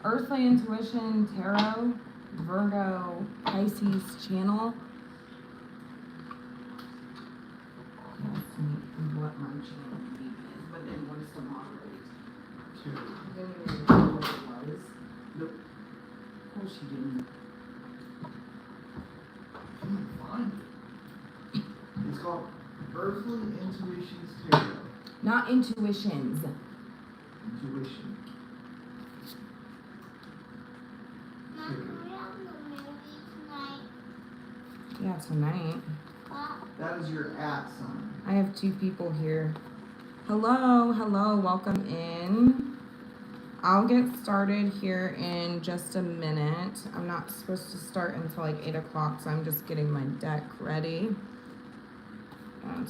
Earthly Intuition Tarot, Virgo, Pisces channel. Let's see what my channel name is, but then what's the moderate? Two. I didn't even know what it was. Nope. Of course you didn't. Fine. It's called Earthly Intuitions Tarot. Not intuitions. Intuition. Yeah, tonight. That is your at sign. I have two people here. Hello, welcome in. I'll get started here in just a minute. I'm not supposed to start until like 8 o'clock, so I'm just getting my deck ready.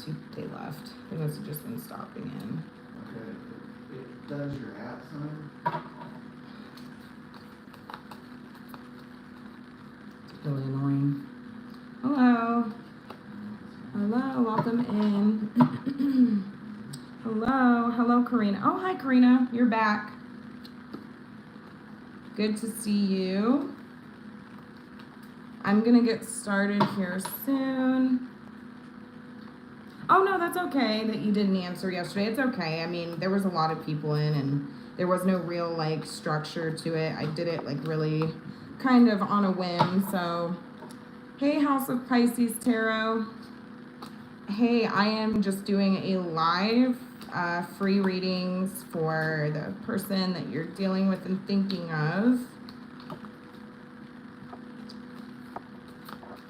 2 they left. They must have just been stopping in. Okay. It does your at sign. It's really annoying. Hello, welcome in. Hello, Karina. Oh, hi, Karina. You're back. Good to see you. I'm gonna get started here soon. Oh, no, that's okay that you didn't answer yesterday. It's okay. I mean, there was a lot of people in and there was no real, like, structure to it. I did it, like, really kind of on a whim, so... Hey, House of Pisces Tarot. Hey, I am just doing a live free readings for the person that you're dealing with and thinking of.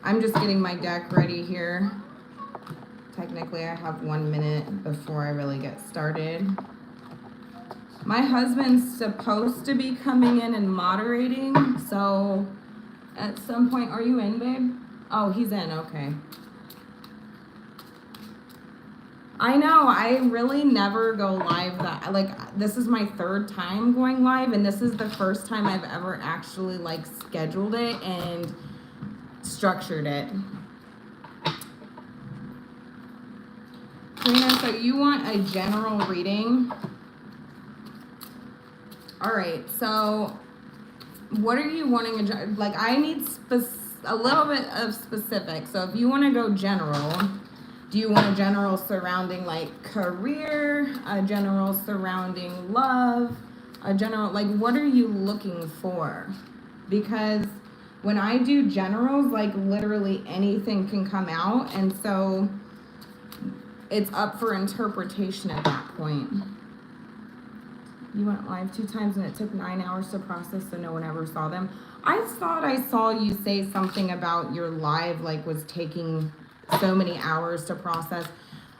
I'm just getting my deck ready here. Technically, I have 1 minute before I really get started. My husband's supposed to be coming in and moderating, so at some point, are you in, babe? Oh, he's in, okay. I know, I really never go live that, like, this is my 3rd time going live, and this is the first time I've ever actually, like, scheduled it and structured it. Karina, so you want a general reading? All right, so what are you wanting? Like, I need a little bit of specific. So if you want to go general, do you want a general surrounding like career, a general surrounding love, a general, like, what are you looking for? Because when I do generals, like, literally anything can come out, and so it's up for interpretation at that point. You went live 2 times and it took 9 hours to process, so no one ever saw them. I thought I saw you say something about your live, like, was taking so many hours to process.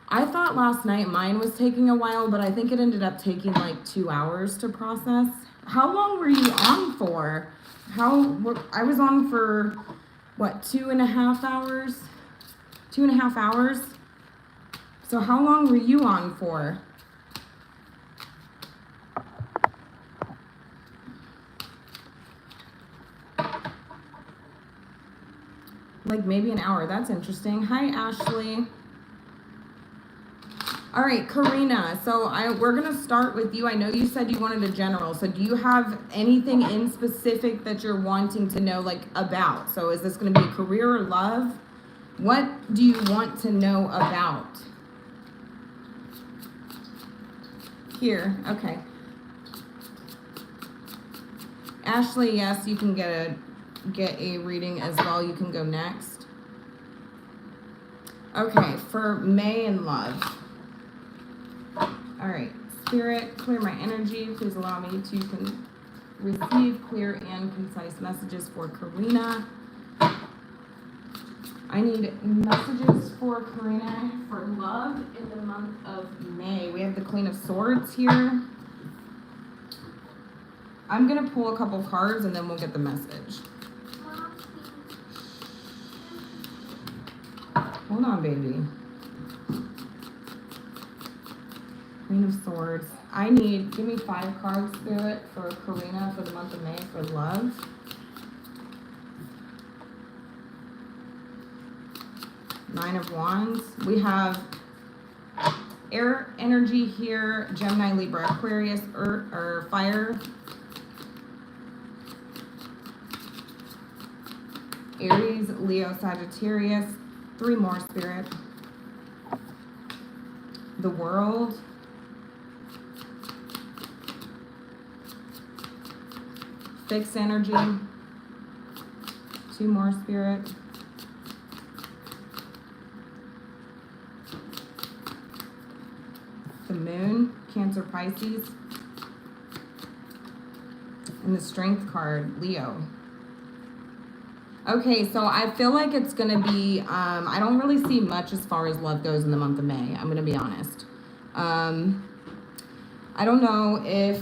I thought last night mine was taking a while, but I think it ended up taking like 2 hours to process. How long were you on for? I was on for, what, 2.5 hours? 2.5 hours? So how long were you on for? Like maybe an hour. That's interesting. Hi, Ashley. All right, Karina. So we're going to start with you. I know you said you wanted a general. So do you have anything in specific that you're wanting to know, like, about? So is this going to be career or love? What do you want to know about? Here. Okay. Ashley, yes, you can get a reading as well. You can go next. Okay, for May and love. All right, Spirit, clear my energy. Please allow me to receive clear and concise messages for Karina. I need messages for Karina for love in the month of May. We have the Queen of Swords here. I'm going to pull a couple cards and then we'll get the message. Hold on, baby. Queen of Swords. Give me 5 cards, Spirit, for Karina for the month of May for love. Nine of Wands. We have air energy here, Gemini, Libra, Aquarius, Earth, or fire. Aries, Leo, Sagittarius. 3 more, Spirit. The World. Fixed energy. 2 more, Spirit. The Moon, Cancer, Pisces. And the Strength card, Leo. Okay, so I feel like it's going to be, I don't really see much as far as love goes in the month of May. I'm going to be honest. I don't know if,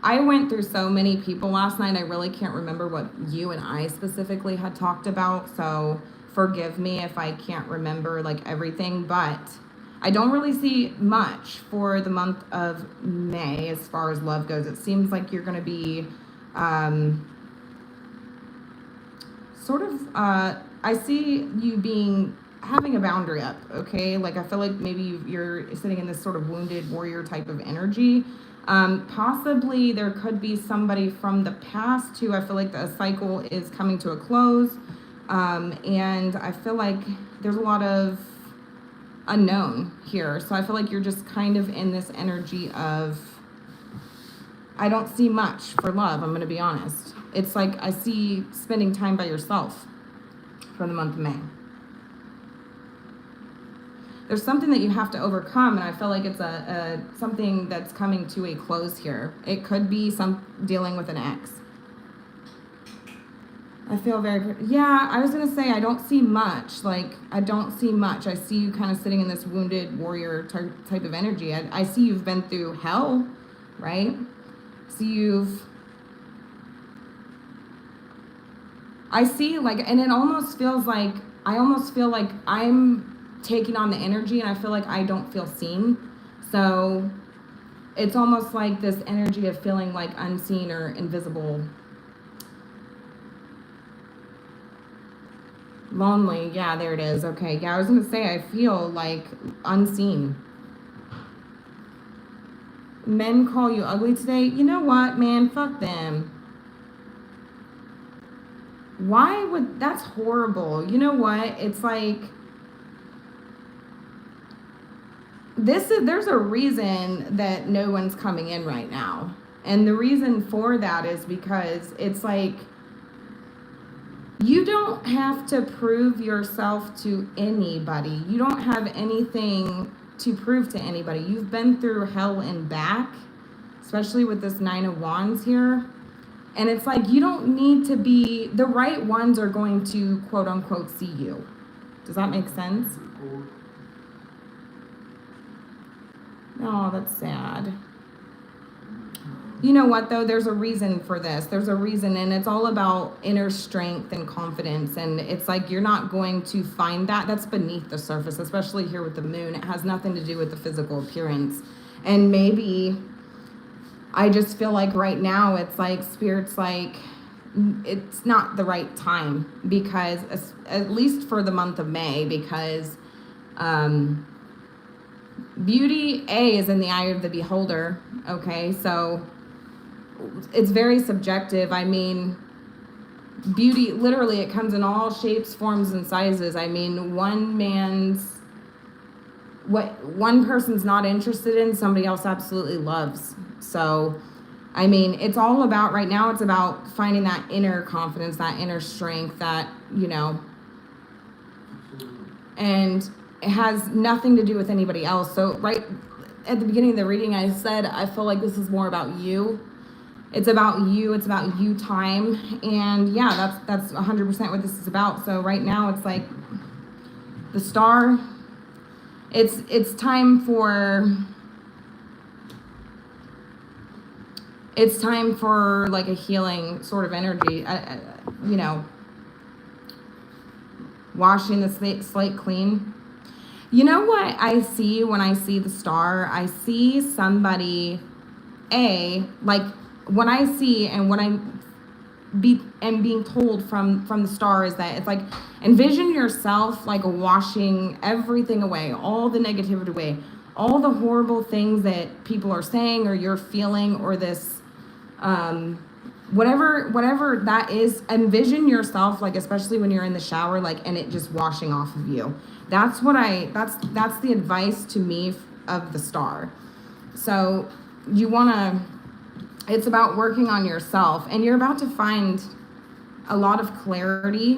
I went through so many people last night. I really can't remember what you and I specifically had talked about. So forgive me if I can't remember like everything, but I don't really see much for the month of May as far as love goes. It seems like you're going to be, I see you having a boundary up, okay? Like, I feel like maybe you're sitting in this sort of wounded warrior type of energy. Possibly there could be somebody from the past too. I feel like the cycle is coming to a close. And I feel like there's a lot of unknown here. So I feel like you're just kind of in this energy of, I don't see much for love, I'm going to be honest. It's like I see spending time by yourself for the month of May. There's something that you have to overcome, and I feel like it's something that's coming to a close here. It could be dealing with an ex. I feel yeah, I was going to say I don't see much. Like, I don't see much. I see you kind of sitting in this wounded warrior type of energy. I see you've been through hell, right? I see, like, and it almost feels like, I almost feel like I'm taking on the energy and I feel like I don't feel seen. So it's almost like this energy of feeling like unseen or invisible. Lonely, yeah, there it is. Okay, yeah, I was gonna say I feel like unseen. Men call you ugly today. You know what, man? Fuck them. Why would, that's horrible. You know what? It's like, there's a reason that no one's coming in right now. And the reason for that is because it's like, you don't have to prove yourself to anybody. You don't have anything to prove to anybody. You've been through hell and back, especially with this 9 of Wands here. And it's like, you don't need to be, the right ones are going to quote unquote see you. Does that make sense? Oh, that's sad. You know what though? There's a reason for this. There's a reason, and it's all about inner strength and confidence. And it's like, you're not going to find that. That's beneath the surface, especially here with the moon. It has nothing to do with the physical appearance. And maybe, I just feel like right now it's like Spirit's like, it's not the right time, because at least for the month of May, because beauty is in the eye of the beholder. Okay, so it's very subjective. I mean, beauty, literally, it comes in all shapes, forms, and sizes. I mean, what one person's not interested in, somebody else absolutely loves. So, I mean, it's all about, right now, it's about finding that inner confidence, that inner strength, that, you know, and it has nothing to do with anybody else. So right at the beginning of the reading, I said, I feel like this is more about you. It's about you. It's about you time. And yeah, that's 100% what this is about. So right now it's like the star, it's time for like a healing sort of energy, you know, washing the slate clean. You know what I see when I see the star? I see somebody, like what I see and what I'm being told from the star is that it's like, envision yourself like washing everything away, all the negativity away, all the horrible things that people are saying or you're feeling, or this whatever that is, envision yourself, like, especially when you're in the shower, like, and it just washing off of you. That's the advice to me of the star. So you want to, it's about working on yourself, and you're about to find a lot of clarity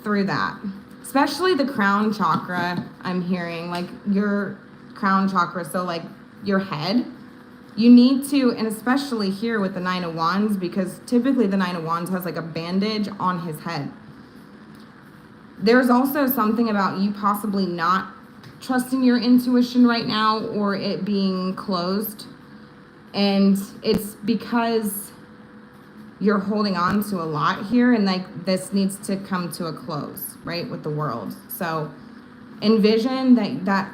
through that, especially the crown chakra. I'm hearing like your crown chakra, so like your head. You need to, and especially here with the Nine of Wands, because typically the Nine of Wands has like a bandage on his head. There's also something about you possibly not trusting your intuition right now, or it being closed. And it's because you're holding on to a lot here, and like this needs to come to a close, right, with the world. So envision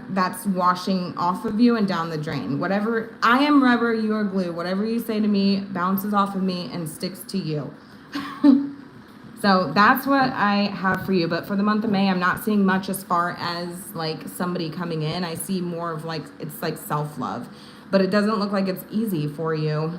that's washing off of you and down the drain. Whatever, I am rubber, you are glue. Whatever you say to me bounces off of me and sticks to you. So that's what I have for you. But for the month of May, I'm not seeing much as far as like somebody coming in. I see more of like, it's like self-love. But it doesn't look like it's easy for you.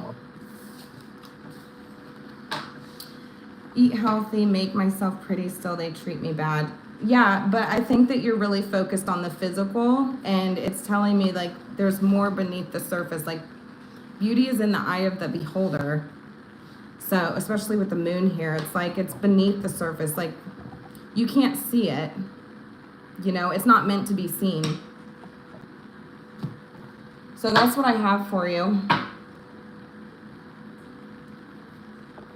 Eat healthy, make myself pretty, still they treat me bad. Yeah, but I think that you're really focused on the physical, and it's telling me like there's more beneath the surface. Like beauty is in the eye of the beholder. So especially with the moon here, it's like it's beneath the surface. Like you can't see it. You know, it's not meant to be seen. So that's what I have for you.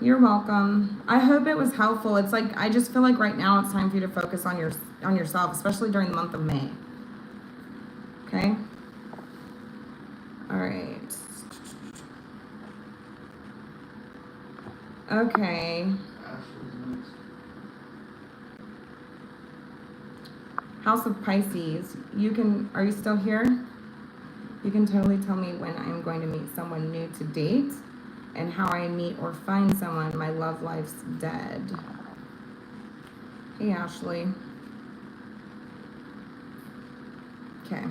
You're welcome. I hope it was helpful. It's like, I just feel like right now it's time for you to focus on yourself, especially during the month of May. Okay? All right. Okay. House of Pisces. Are you still here? You can totally tell me when I'm going to meet someone new to date, and how I meet or find someone. My love life's dead. Hey, Ashley. Okay.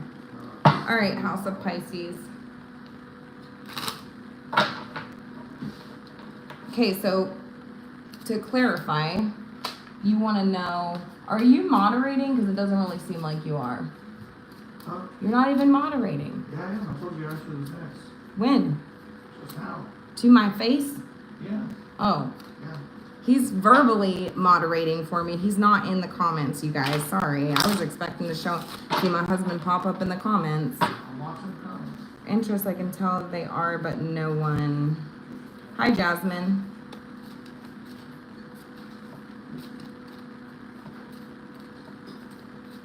All right, House of Pisces. Okay, so to clarify, you want to know, are you moderating? Because it doesn't really seem like you are. Huh? You're not even moderating. Yeah, I am. I told you Ashley was next. When? Just now. To my face? Yeah. Oh. Yeah. He's verbally moderating for me. He's not in the comments, you guys. Sorry. I was expecting to see my husband pop up in the comments. I'm watching the comments. Interest, I can tell they are, but no one. Hi, Jasmine.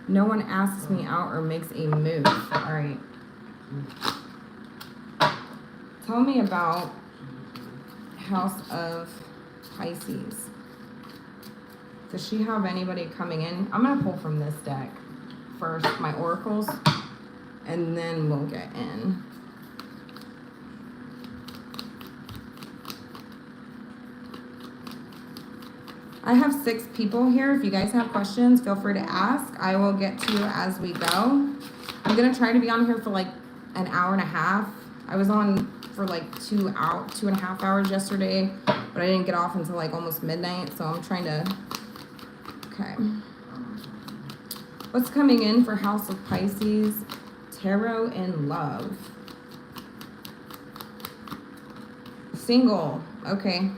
No one asks me out or makes a move. All right. Tell me about House of Pisces. Does she have anybody coming in? I'm going to pull from this deck first, my oracles, and then we'll get in. I have 6 people here. If you guys have questions, feel free to ask. I will get to you as we go. I'm going to try to be on here for like an hour and a half. I was on for like 2.5 hours yesterday, but I didn't get off until like almost midnight, so I'm trying to. Okay. What's coming in for House of Pisces? Tarot and love. Single. Okay.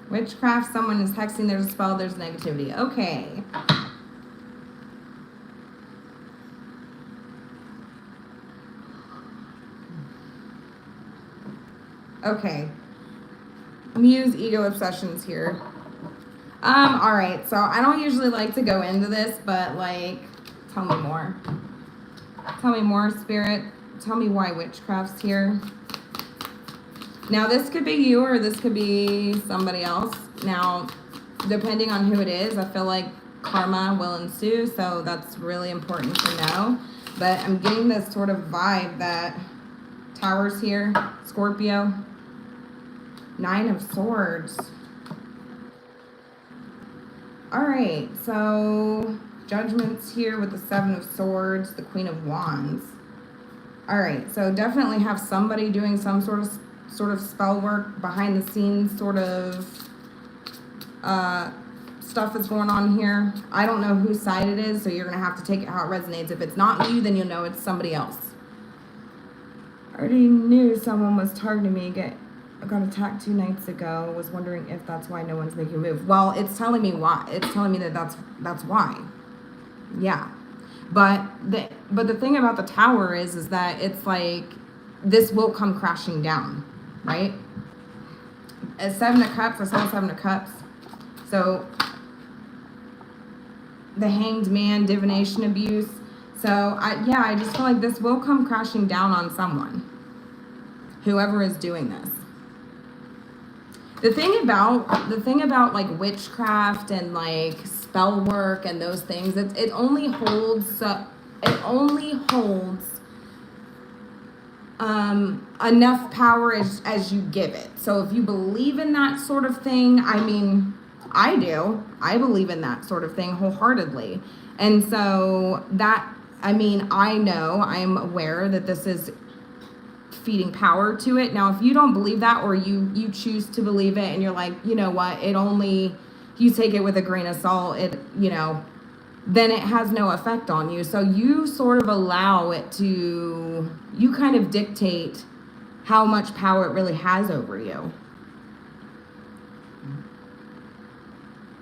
Witchcraft, someone is hexing, there's a spell, there's negativity. Okay. Okay. Muse ego obsessions here. Alright, so I don't usually like to go into this, but like, tell me more. Tell me more, Spirit. Tell me why witchcraft's here. Now, this could be you or this could be somebody else. Now, depending on who it is, I feel like karma will ensue, so that's really important to know. But I'm getting this sort of vibe that Tower's here, Scorpio, 9 of Swords. All right, so Judgment's here with the Seven of Swords, the Queen of Wands. All right, so definitely have somebody doing some sort of spell work behind the scenes, sort of stuff that's going on here. I don't know whose side it is, so you're gonna have to take it how it resonates. If it's not you, then you'll know it's somebody else. I already knew someone was targeting me. I got attacked 2 nights ago. Was wondering if that's why no one's making a move. Well, it's telling me why. It's telling me that's why. Yeah. But the thing about the Tower is that it's like this will come crashing down, right? As 7 of Cups, I saw 7 of Cups. So the Hanged Man, divination abuse. So I just feel like this will come crashing down on someone, whoever is doing this. The thing about like witchcraft and like spell work and those things, it only holds enough power as you give it. So if you believe in that sort of thing, I mean, I do. I believe in that sort of thing wholeheartedly. And so I am aware that this is feeding power to it. Now, if you don't believe that, or you choose to believe it and you're like, you know what, you take it with a grain of salt, then it has no effect on you. So you sort of allow it to, you kind of dictate how much power it really has over you.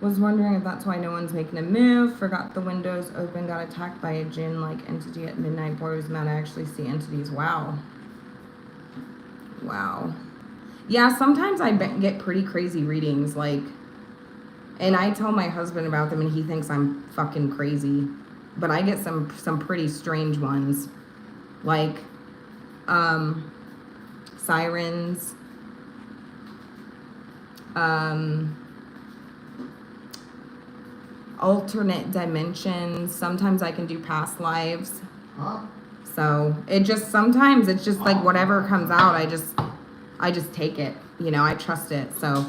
Was wondering if that's why no one's making a move. Forgot the windows open. Got attacked by a djinn-like entity at midnight. Boy, was mad. I actually see entities. Wow. Yeah, sometimes I get pretty crazy readings, like, and I tell my husband about them and he thinks I'm fucking crazy. But I get some pretty strange ones. Like, sirens. Alternate dimensions. Sometimes I can do past lives. Huh? So sometimes it's just like whatever comes out, I just take it, I trust it. So,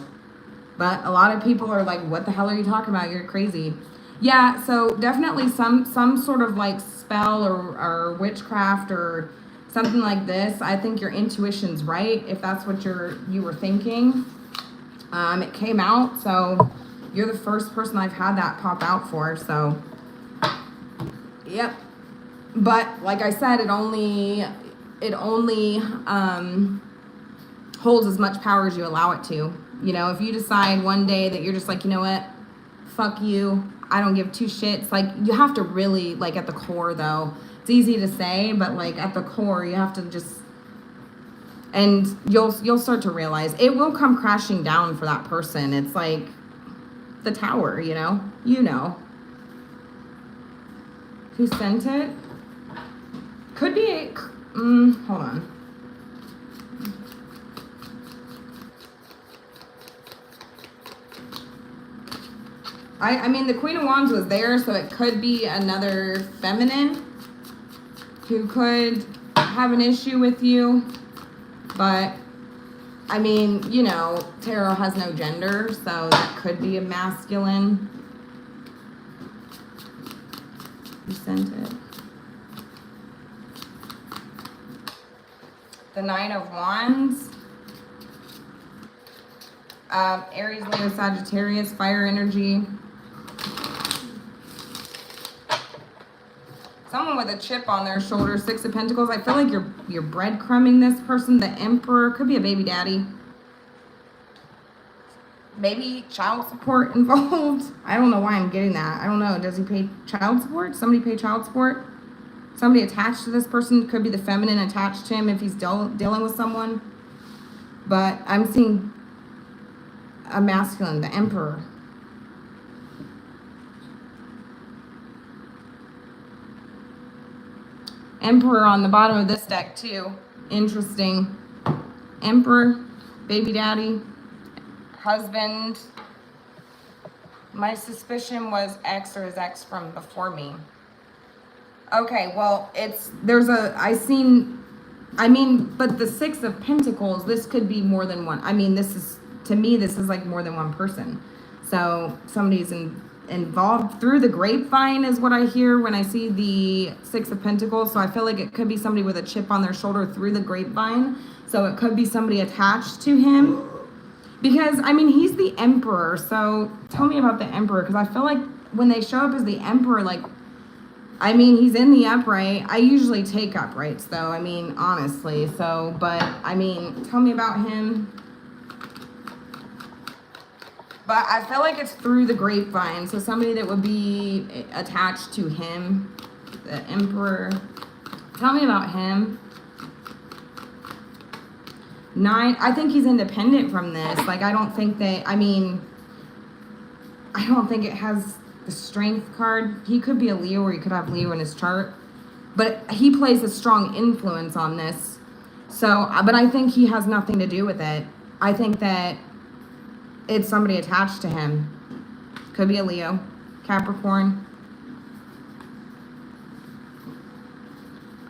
but a lot of people are like, what the hell are you talking about? You're crazy. Yeah. So definitely some sort of like spell or witchcraft or something like this. I think your intuition's right. If that's what you were thinking, it came out. So you're the first person I've had that pop out for. So, yep. But like I said, it only holds as much power as you allow it to. If you decide one day that you're just like, you know what, fuck you, I don't give two shits. Like, you have to really, like, at the core though, it's easy to say, but like at the core, you have to just, and you'll start to realize it will come crashing down for that person. It's like the Tower, who sent it. Could be hold on. I mean, the Queen of Wands was there, so it could be another feminine who could have an issue with you. But, I mean, tarot has no gender, so that could be a masculine. Who sent it? The Nine of Wands, Aries, Leo, Sagittarius, fire energy. Someone with a chip on their shoulder, 6 of Pentacles. I feel like you're breadcrumbing this person. The Emperor, could be a baby daddy. Maybe child support involved. I don't know why I'm getting that. I don't know. Does he pay child support? Somebody pay child support? Somebody attached to this person, could be the feminine attached to him if he's dealing with someone. But I'm seeing a masculine, the Emperor. Emperor on the bottom of this deck too. Interesting. Emperor, baby daddy, husband. My suspicion was ex or his ex from before me. Okay, well, but the 6 of Pentacles, this could be more than one. I mean, this is like more than one person. So somebody's involved through the grapevine is what I hear when I see the Six of Pentacles. So I feel like it could be somebody with a chip on their shoulder through the grapevine. So it could be somebody attached to him. Because, I mean, he's the Emperor. So tell me about the Emperor. Because I feel like when they show up as the Emperor, like, I mean, he's in the upright. I usually take uprights, though. I mean, honestly. So, but, I mean, tell me about him. But I feel like it's through the grapevine. So somebody that would be attached to him. The Emperor. Tell me about him. 9. I think he's independent from this. Like, I don't think that, I mean, I don't think it has the Strength card. He could be a Leo, or he could have Leo in his chart. But he plays a strong influence on this. So, but I think he has nothing to do with it. I think that it's somebody attached to him. Could be a Leo, Capricorn.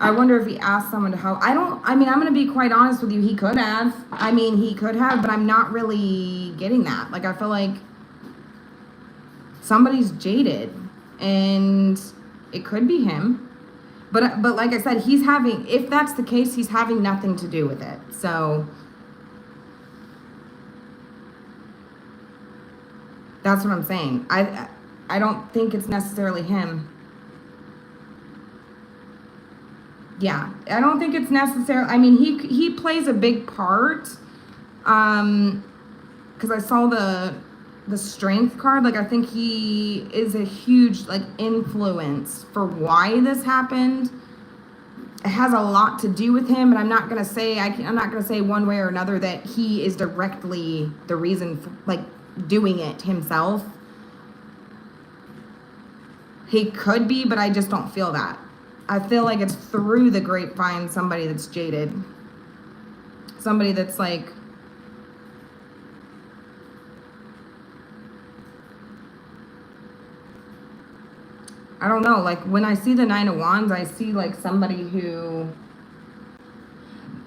I wonder if he asked someone to help. I mean, I'm going to be quite honest with you. He could have. I mean, he could have, but I'm not really getting that. Like, I feel like somebody's jaded, and it could be him. But like I said, he's having, if that's the case, he's having nothing to do with it. So that's what I'm saying. I don't think it's necessarily him. Yeah, I don't think it's necessary. I mean, he plays a big part. Because I saw the Strength card. Like, I think he is a huge, like, influence for why this happened. It has a lot to do with him, but I'm not gonna say I'm not gonna say one way or another that he is directly the reason for, like, doing it himself. He could be, but I just don't feel that. I feel like it's through the grapevine, somebody that's jaded. Somebody that's like, I don't know, like when I see the Nine of Wands, I see like somebody who,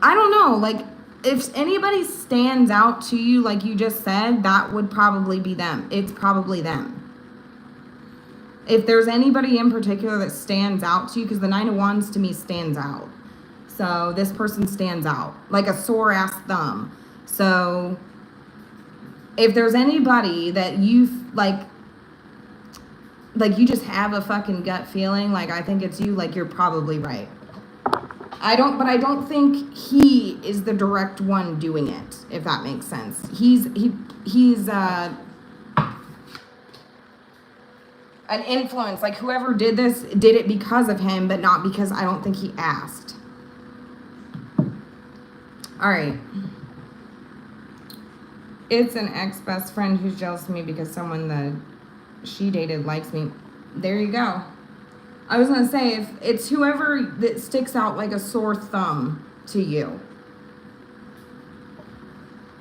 I don't know, like if anybody stands out to you, like you just said, that would probably be them. It's probably them. If there's anybody in particular that stands out to you, because the Nine of Wands to me stands out. So this person stands out like a sore ass thumb. So if there's anybody that you like you just have a fucking gut feeling, like I think it's you, like you're probably right. I don't think he is the direct one doing it, if that makes sense. He's an influence, like whoever did this did it because of him, but not because I don't think he asked. All right. It's an ex-best friend who's jealous of me because someone that she dated likes me. There you go. I was going to say, if it's whoever that sticks out like a sore thumb to you.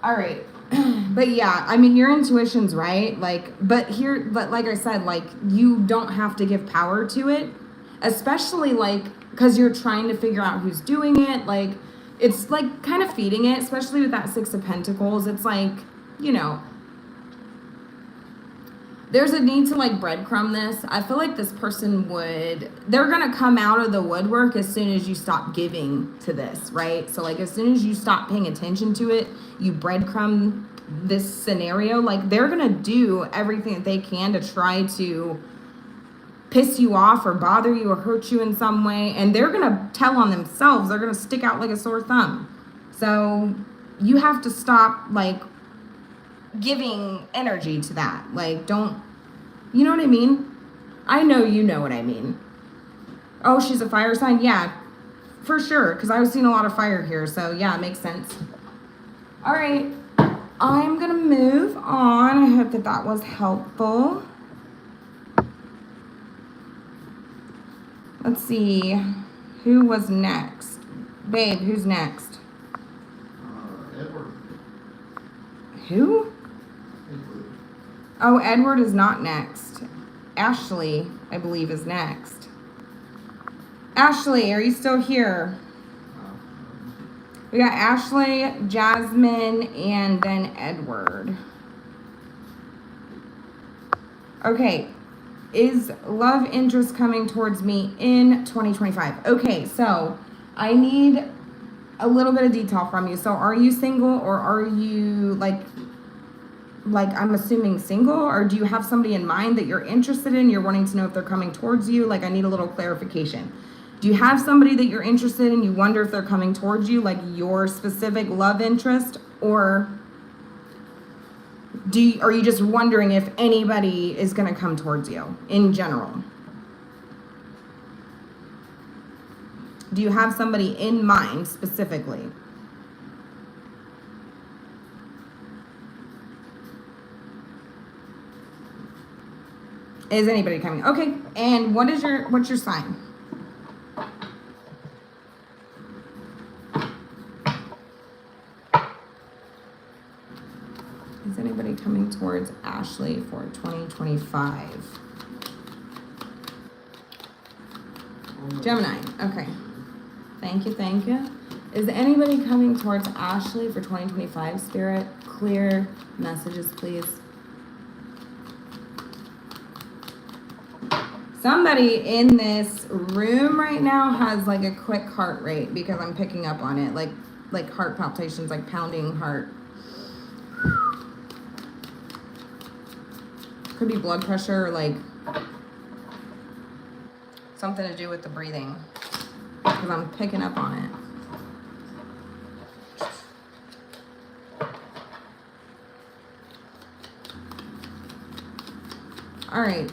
All right. But yeah, I mean, your intuition's right. Like, but like I said, like you don't have to give power to it, especially like, cause you're trying to figure out who's doing it. Like, it's like kind of feeding it, especially with that Six of Pentacles. It's like, you know, there's a need to like breadcrumb this. I feel like this person they're going to come out of the woodwork as soon as you stop giving to this, right? So like as soon as you stop paying attention to it, you breadcrumb this scenario, like they're going to do everything that they can to try to piss you off or bother you or hurt you in some way. And they're going to tell on themselves. They're going to stick out like a sore thumb. So you have to stop like giving energy to that. Like, don't, you know what I mean? I know you know what I mean. Oh, she's a fire sign? Yeah, for sure. Because I was seeing a lot of fire here. So yeah, it makes sense. All right. I'm going to move on. I hope that was helpful. Let's see. Who was next? Babe, who's next? Edward. Who? Edward. Oh, Edward is not next. Ashley, I believe, is next. Ashley, are you still here? We got Ashley, Jasmine, and then Edward. Okay, Is love interest coming towards me in 2025? Okay, so I need a little bit of detail from you. So are you single, or are you like I'm assuming single, or do you have somebody in mind that you're interested in? You're wanting to know if they're coming towards you? Like, I need a little clarification. Do you have somebody that you're interested in? You wonder if they're coming towards you, like your specific love interest, or are you just wondering if anybody is going to come towards you in general? Do you have somebody in mind specifically? Is anybody coming? Okay. And what's your sign? Is anybody coming towards Ashley for 2025? Gemini. Okay. Thank you. Is anybody coming towards Ashley for 2025, Spirit? Clear messages, please. Somebody in this room right now has like a quick heart rate, because I'm picking up on it. Like heart palpitations, like pounding heart. Could be blood pressure, or like something to do with the breathing, because I'm picking up on it. All right.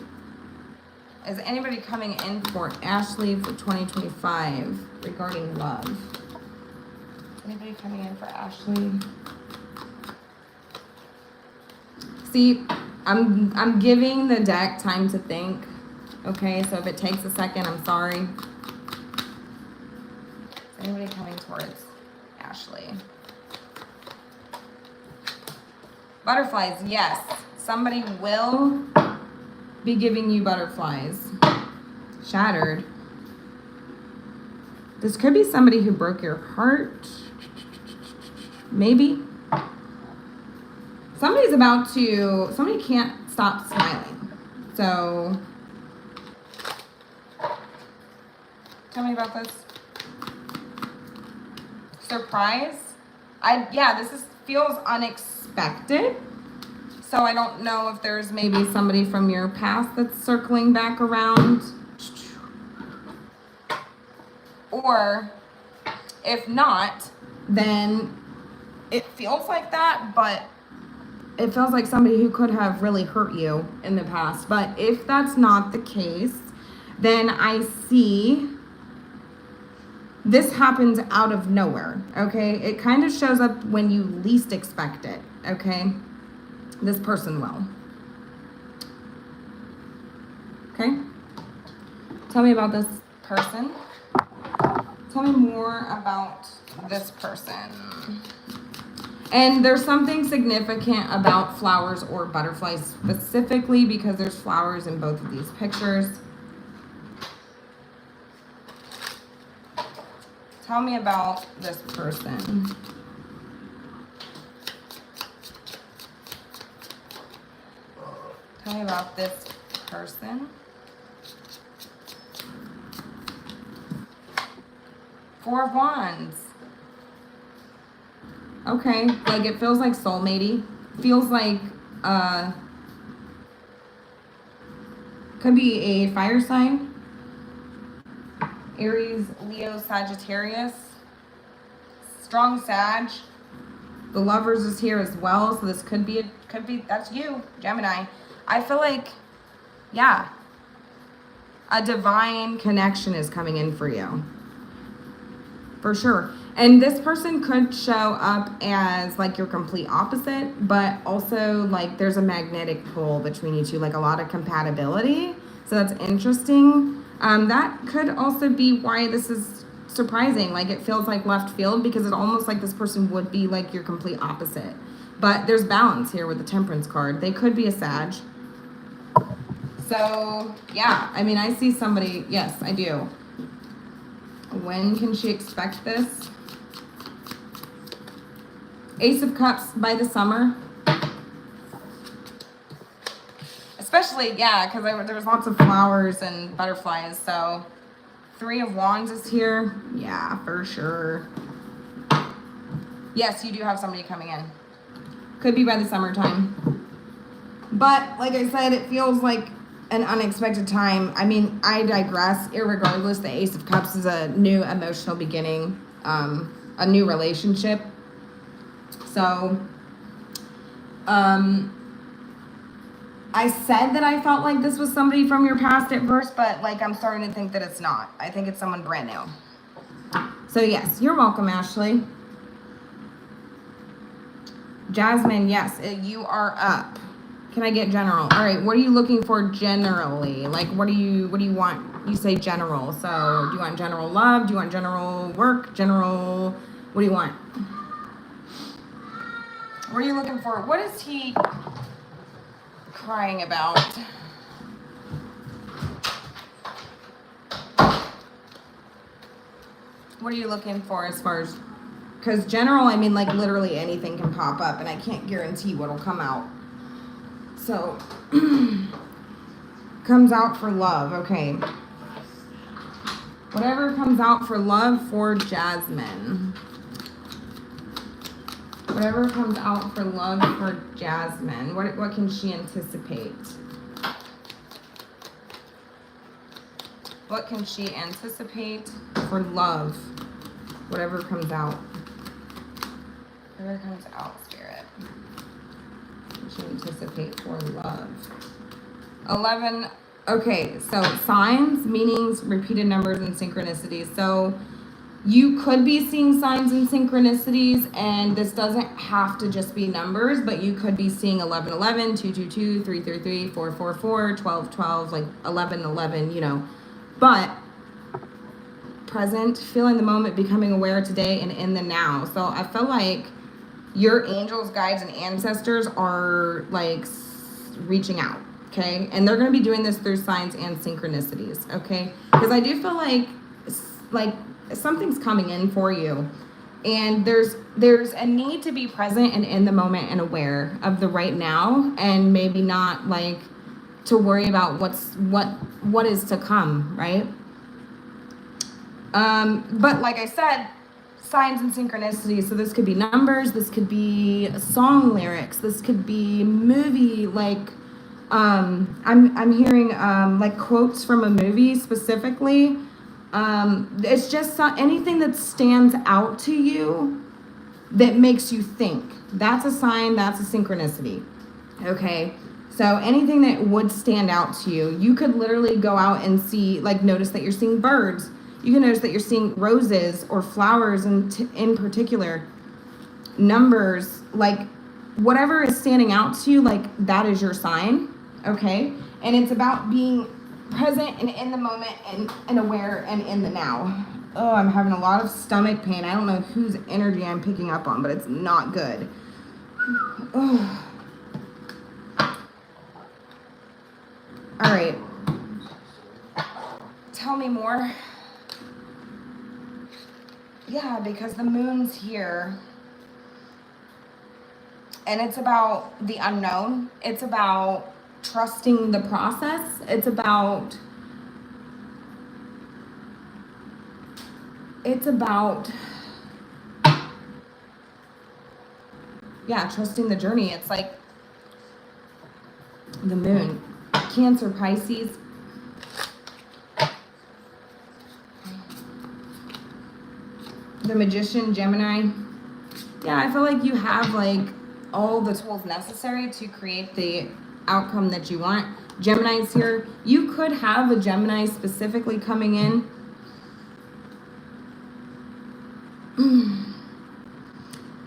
Is anybody coming in for Ashley for 2025 regarding love? Anybody coming in for Ashley? See, I'm giving the deck time to think. Okay, so if it takes a second, I'm sorry. Is anybody coming towards Ashley? Butterflies, yes. Somebody will be giving you butterflies. Shattered. This could be somebody who broke your heart. Maybe. Somebody can't stop smiling. So, tell me about this. Surprise? This feels unexpected. So I don't know if there's maybe somebody from your past that's circling back around. Or if not, then it feels like that, but it feels like somebody who could have really hurt you in the past. But if that's not the case, then I see this happens out of nowhere, okay? It kind of shows up when you least expect it, okay? This person will. Okay? Tell me about this person. Tell me more about this person. And there's something significant about flowers or butterflies specifically, because there's flowers in both of these pictures. Tell me about this person. Tell me about this person. Four of Wands. Okay, like it feels like soulmatey. Feels like could be a fire sign. Aries, Leo, Sagittarius. Strong Sag. The Lovers is here as well, so this could be that's you, Gemini. I feel like, a divine connection is coming in for you. For sure. And this person could show up as like your complete opposite, but also like there's a magnetic pull between you two, like a lot of compatibility. So that's interesting. That could also be why this is surprising. Like it feels like left field, because it's almost like this person would be like your complete opposite. But there's balance here with the Temperance card. They could be a Sag. So, I see somebody. Yes, I do. When can she expect this? Ace of Cups by the summer. Especially, yeah, because there's lots of flowers and butterflies. So 3 of Wands is here. Yeah, for sure. Yes, you do have somebody coming in. Could be by the summertime. But like I said, it feels like an unexpected time. I mean, I digress. Irregardless, the Ace of Cups is a new emotional beginning, a new relationship. So, I said that I felt like this was somebody from your past at first, but like I'm starting to think that it's not. I think it's someone brand new. So yes, you're welcome, Ashley. Jasmine, yes, you are up. Can I get general? All right, what are you looking for generally? Like, what do you want? You say general. So, do you want general love? Do you want general work? General, what do you want? What are you looking for? What is he crying about? What are you looking for as far as, because general, I mean, like literally anything can pop up and I can't guarantee what'll come out. So, comes out for love, okay. Whatever comes out for love for Jasmine. Whatever comes out for love for Jasmine. What can she anticipate? What can she anticipate for love? Whatever comes out. Whatever comes out, Spirit. What can she anticipate for love? 11. Okay, so signs, meanings, repeated numbers, and synchronicities. So you could be seeing signs and synchronicities, and this doesn't have to just be numbers, but you could be seeing 1111, 222, 333, 444, 1212, like 1111, you know. But present, feeling the moment, becoming aware today, and in the now. So I feel like your angels, guides, and ancestors are like reaching out, okay? And they're going to be doing this through signs and synchronicities, okay? Because I do feel like something's coming in for you, and there's a need to be present and in the moment and aware of the right now, and maybe not like to worry about what is to come, right? But like I said, signs and synchronicities. So this could be numbers, this could be song lyrics, this could be movie, like I'm hearing like quotes from a movie specifically. It's just anything that stands out to you that makes you think. That's a sign, that's a synchronicity. Okay? So anything that would stand out to you, you could literally go out and see, like notice that you're seeing birds. You can notice that you're seeing roses or flowers in particular. Numbers, like whatever is standing out to you, like that is your sign. Okay? And it's about being present and in the moment and aware and in the now. Oh, I'm having a lot of stomach pain. I don't know whose energy I'm picking up on, but it's not good. Oh. All right. Tell me more. Yeah, because the moon's here. And it's about the unknown. It's about trusting the process. It's about trusting the journey. It's like the moon. Cancer, Pisces. The Magician, Gemini. Yeah, I feel like you have like all the tools necessary to create the outcome that you want. Gemini's here. You could have a Gemini specifically coming in.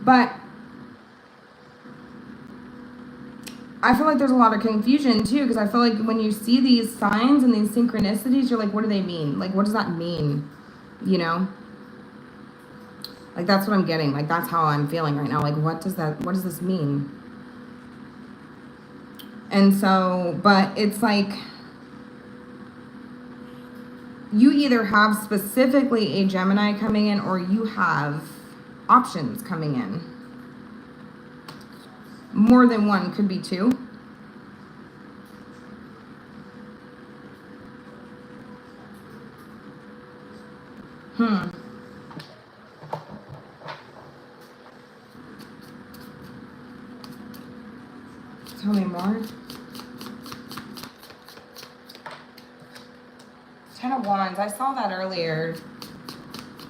But I feel like there's a lot of confusion too, because I feel like when you see these signs and these synchronicities, you're like, what do they mean? Like, what does that mean? You know? Like, that's what I'm getting. Like, that's how I'm feeling right now. Like, what does this mean? And so, but it's like, you either have specifically a Gemini coming in, or you have options coming in. More than one, could be two. Tell me more. 10 of Wands. I saw that earlier.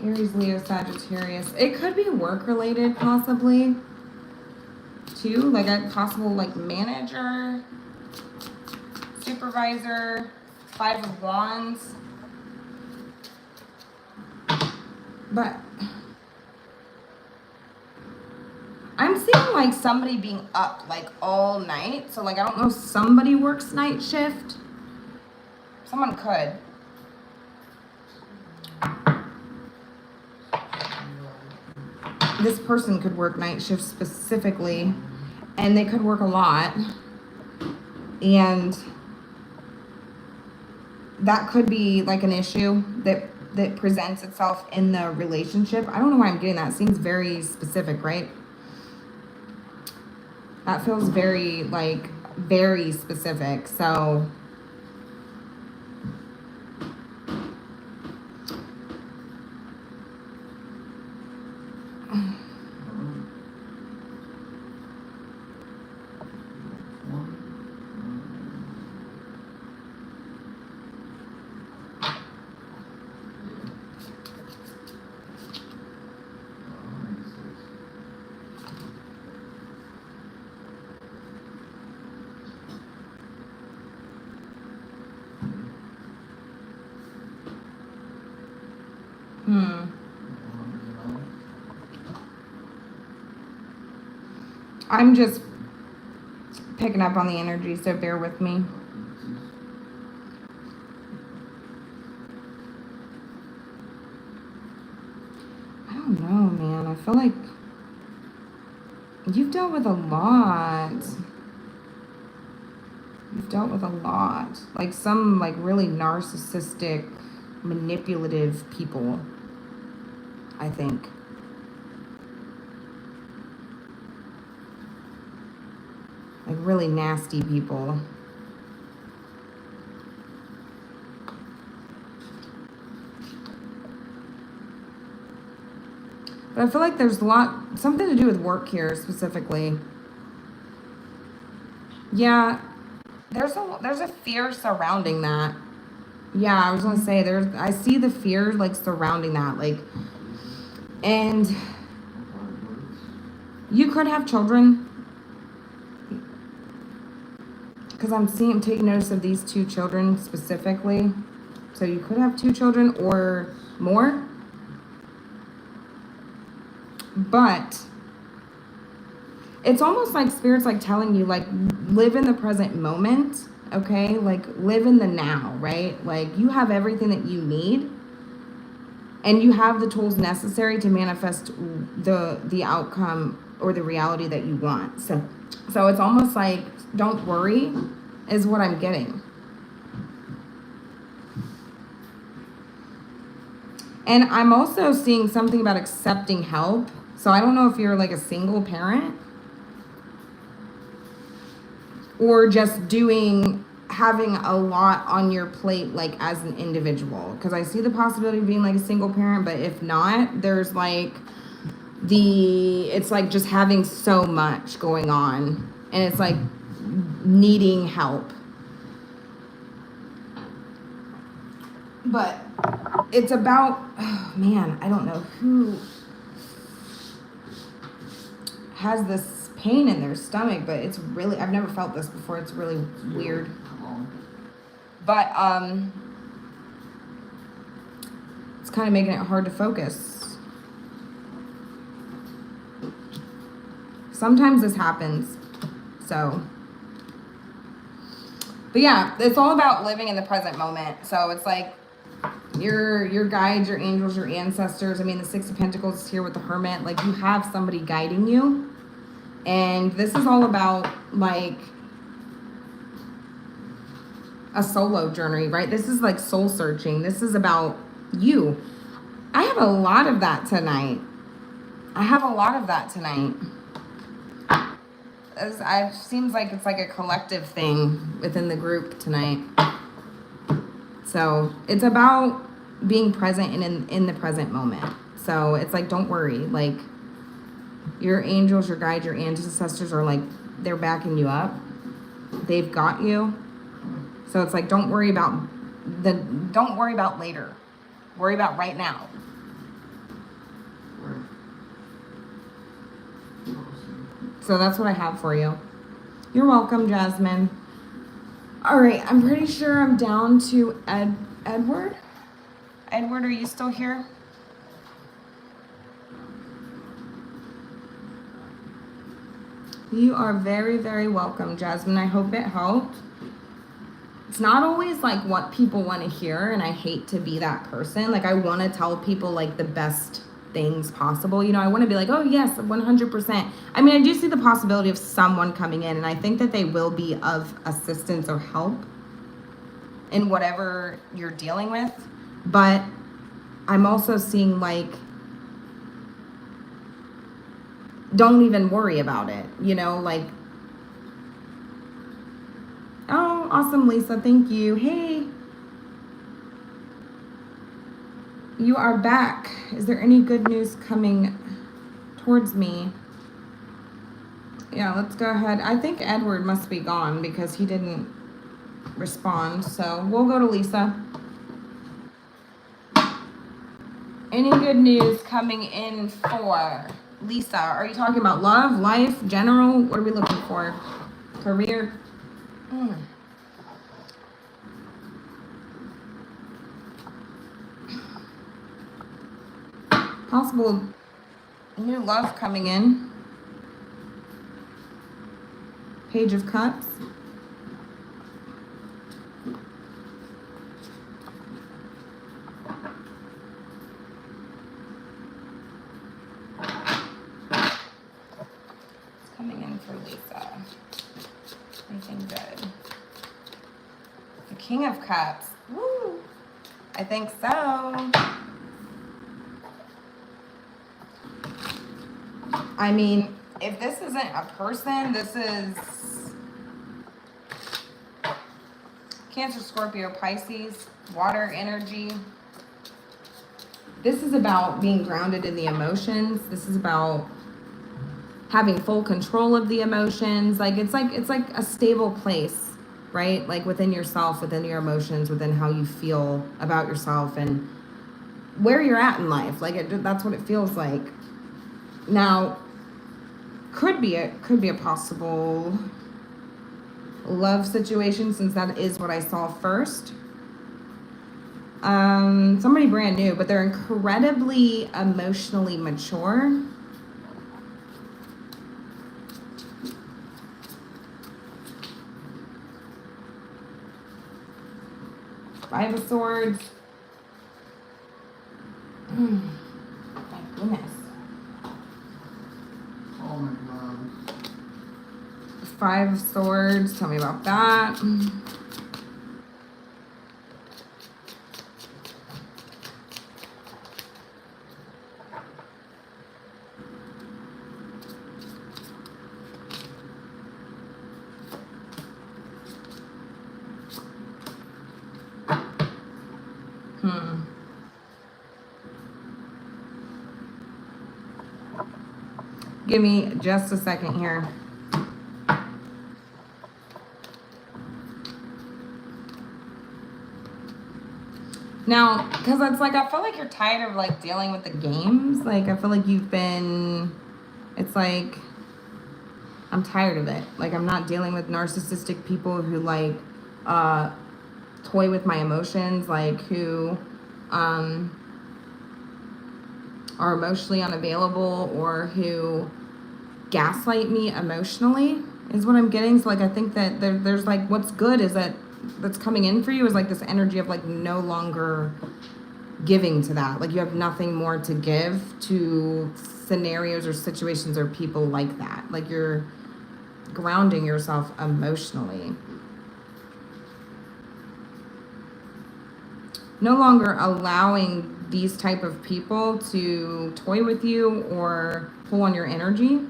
Aries, Leo, Sagittarius. It could be work related, possibly. Too, like a possible like manager, supervisor. 5 of Wands. But I'm seeing like somebody being up like all night. So like I don't know if somebody works night shift. Someone could. This person could work night shift specifically, and they could work a lot. And that could be like an issue that presents itself in the relationship. I don't know why I'm getting that. It seems very specific, right? That feels very, like, very specific. So I'm just picking up on the energy, so bear with me. I don't know, man. I feel like you've dealt with a lot. You've dealt with a lot. Like some like really narcissistic, manipulative people, I think. Like really nasty people. But I feel like there's something to do with work here specifically. Yeah, there's a fear surrounding that. Yeah, I was gonna say I see the fear like surrounding that, like, and you could have children. Because I'm taking notice of these 2 children specifically. So you could have 2 children or more. But it's almost like Spirit's like telling you, like, live in the present moment, okay? Like, live in the now, right? Like, you have everything that you need. And you have the tools necessary to manifest the outcome or the reality that you want. So it's almost like, don't worry, is what I'm getting. And I'm also seeing something about accepting help. So I don't know if you're like a single parent or just having a lot on your plate, like as an individual. Because I see the possibility of being like a single parent, but if not, there's like it's like just having so much going on, and it's like needing help. But it's about, oh man, I don't know who has this pain in their stomach, but it's really, I've never felt this before. It's really weird. But it's kind of making it hard to focus. Sometimes this happens. So, but yeah, it's all about living in the present moment. So it's like your guides, your angels, your ancestors. I mean, the 6 of Pentacles is here with the Hermit. Like, you have somebody guiding you. And this is all about like a solo journey, right? This is like soul searching. This is about you. I have a lot of that tonight. It seems like it's like a collective thing within the group tonight. So it's about being present and in the present moment. So it's like, don't worry. Like, your angels, your guides, your ancestors are like, they're backing you up. They've got you. So it's like, don't worry about later. Worry about right now. Right. So that's what I have for you. You're welcome, Jasmine. All right, I'm pretty sure I'm down to Edward. Edward, are you still here? You are very, very welcome, Jasmine. I hope it helped. It's not always like what people want to hear, and I hate to be that person. Like, I want to tell people like the best things possible. You know, I want to be like, oh yes, 100%. I mean, I do see the possibility of someone coming in, and I think that they will be of assistance or help in whatever you're dealing with. But I'm also seeing like, don't even worry about it, you know, like, oh, awesome, Lisa, thank you. Hey, you are back. Is there any good news coming towards me? Yeah, let's go ahead. I think Edward must be gone because he didn't respond, so we'll go to Lisa. Any good news coming in for Lisa? Are you talking about love, life, general? What are we looking for? Career? Possible new love coming in. Page of Cups. Coming in for Lisa. Anything good? The King of Cups. Woo! I think so. I mean, if this isn't a person, this is Cancer, Scorpio, Pisces, water energy. This is about being grounded in the emotions. This is about having full control of the emotions. Like it's like a stable place, right? Like within yourself, within your emotions, within how you feel about yourself and where you're at in life. Like that's what it feels like. Now, could be a possible love situation, since that is what I saw first. Somebody brand new, but they're incredibly emotionally mature. Five of Swords. My goodness. Oh my God. Five of Swords. Tell me about that. Give me just a second here. Now, because it's like, I feel like you're tired of like dealing with the games. Like, I feel like it's like, I'm tired of it. Like, I'm not dealing with narcissistic people who like, toy with my emotions, like who, are emotionally unavailable or who gaslight me emotionally is what I'm getting. So like, I think that there's like, what's good is that's coming in for you is like this energy of like no longer giving to that. Like you have nothing more to give to scenarios or situations or people like that. Like you're grounding yourself emotionally. No longer allowing these type of people to toy with you or pull on your energy.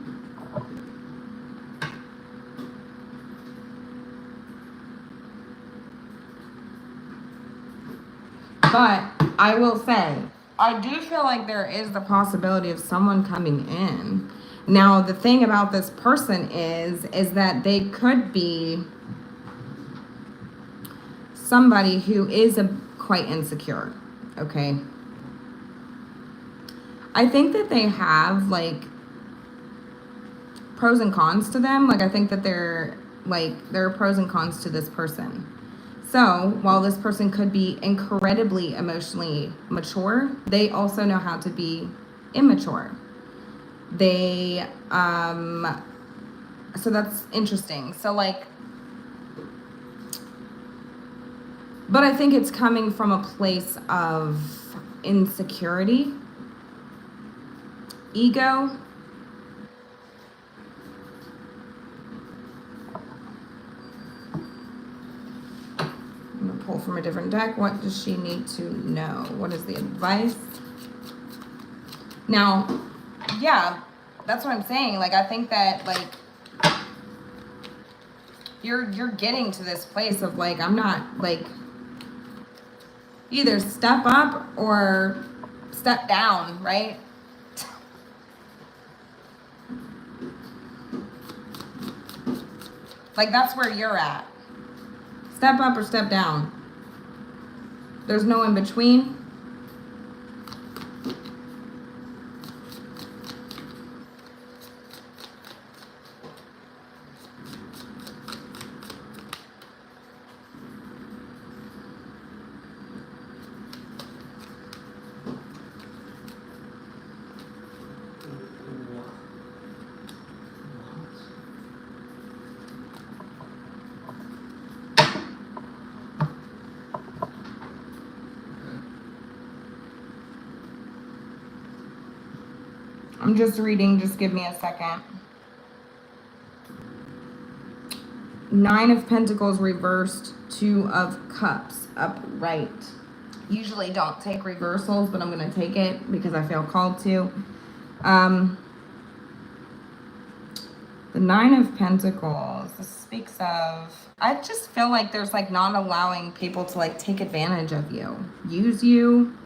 But I will say, I do feel like there is the possibility of someone coming in. Now, the thing about this person is that they could be somebody who is quite insecure, okay? I think that they have, like, pros and cons to them. Like, I think that there are pros and cons to this person. So, while this person could be incredibly emotionally mature, they also know how to be immature. They, so that's interesting. So, like, but I think it's coming from a place of insecurity, ego. I'm going to pull from a different deck. What does she need to know? What is the advice? Now, yeah, that's what I'm saying. Like, I think that, like, you're getting to this place of, like, I'm not, like, either step up or step down, right? Like, that's where you're at. Step up or step down. There's no in between. I'm just reading, just give me a second. 9 of Pentacles reversed, 2 of Cups upright. Usually don't take reversals, but I'm going to take it because I feel called to. The 9 of Pentacles, this speaks of, I just feel like there's, like, not allowing people to, like, take advantage of you, use you.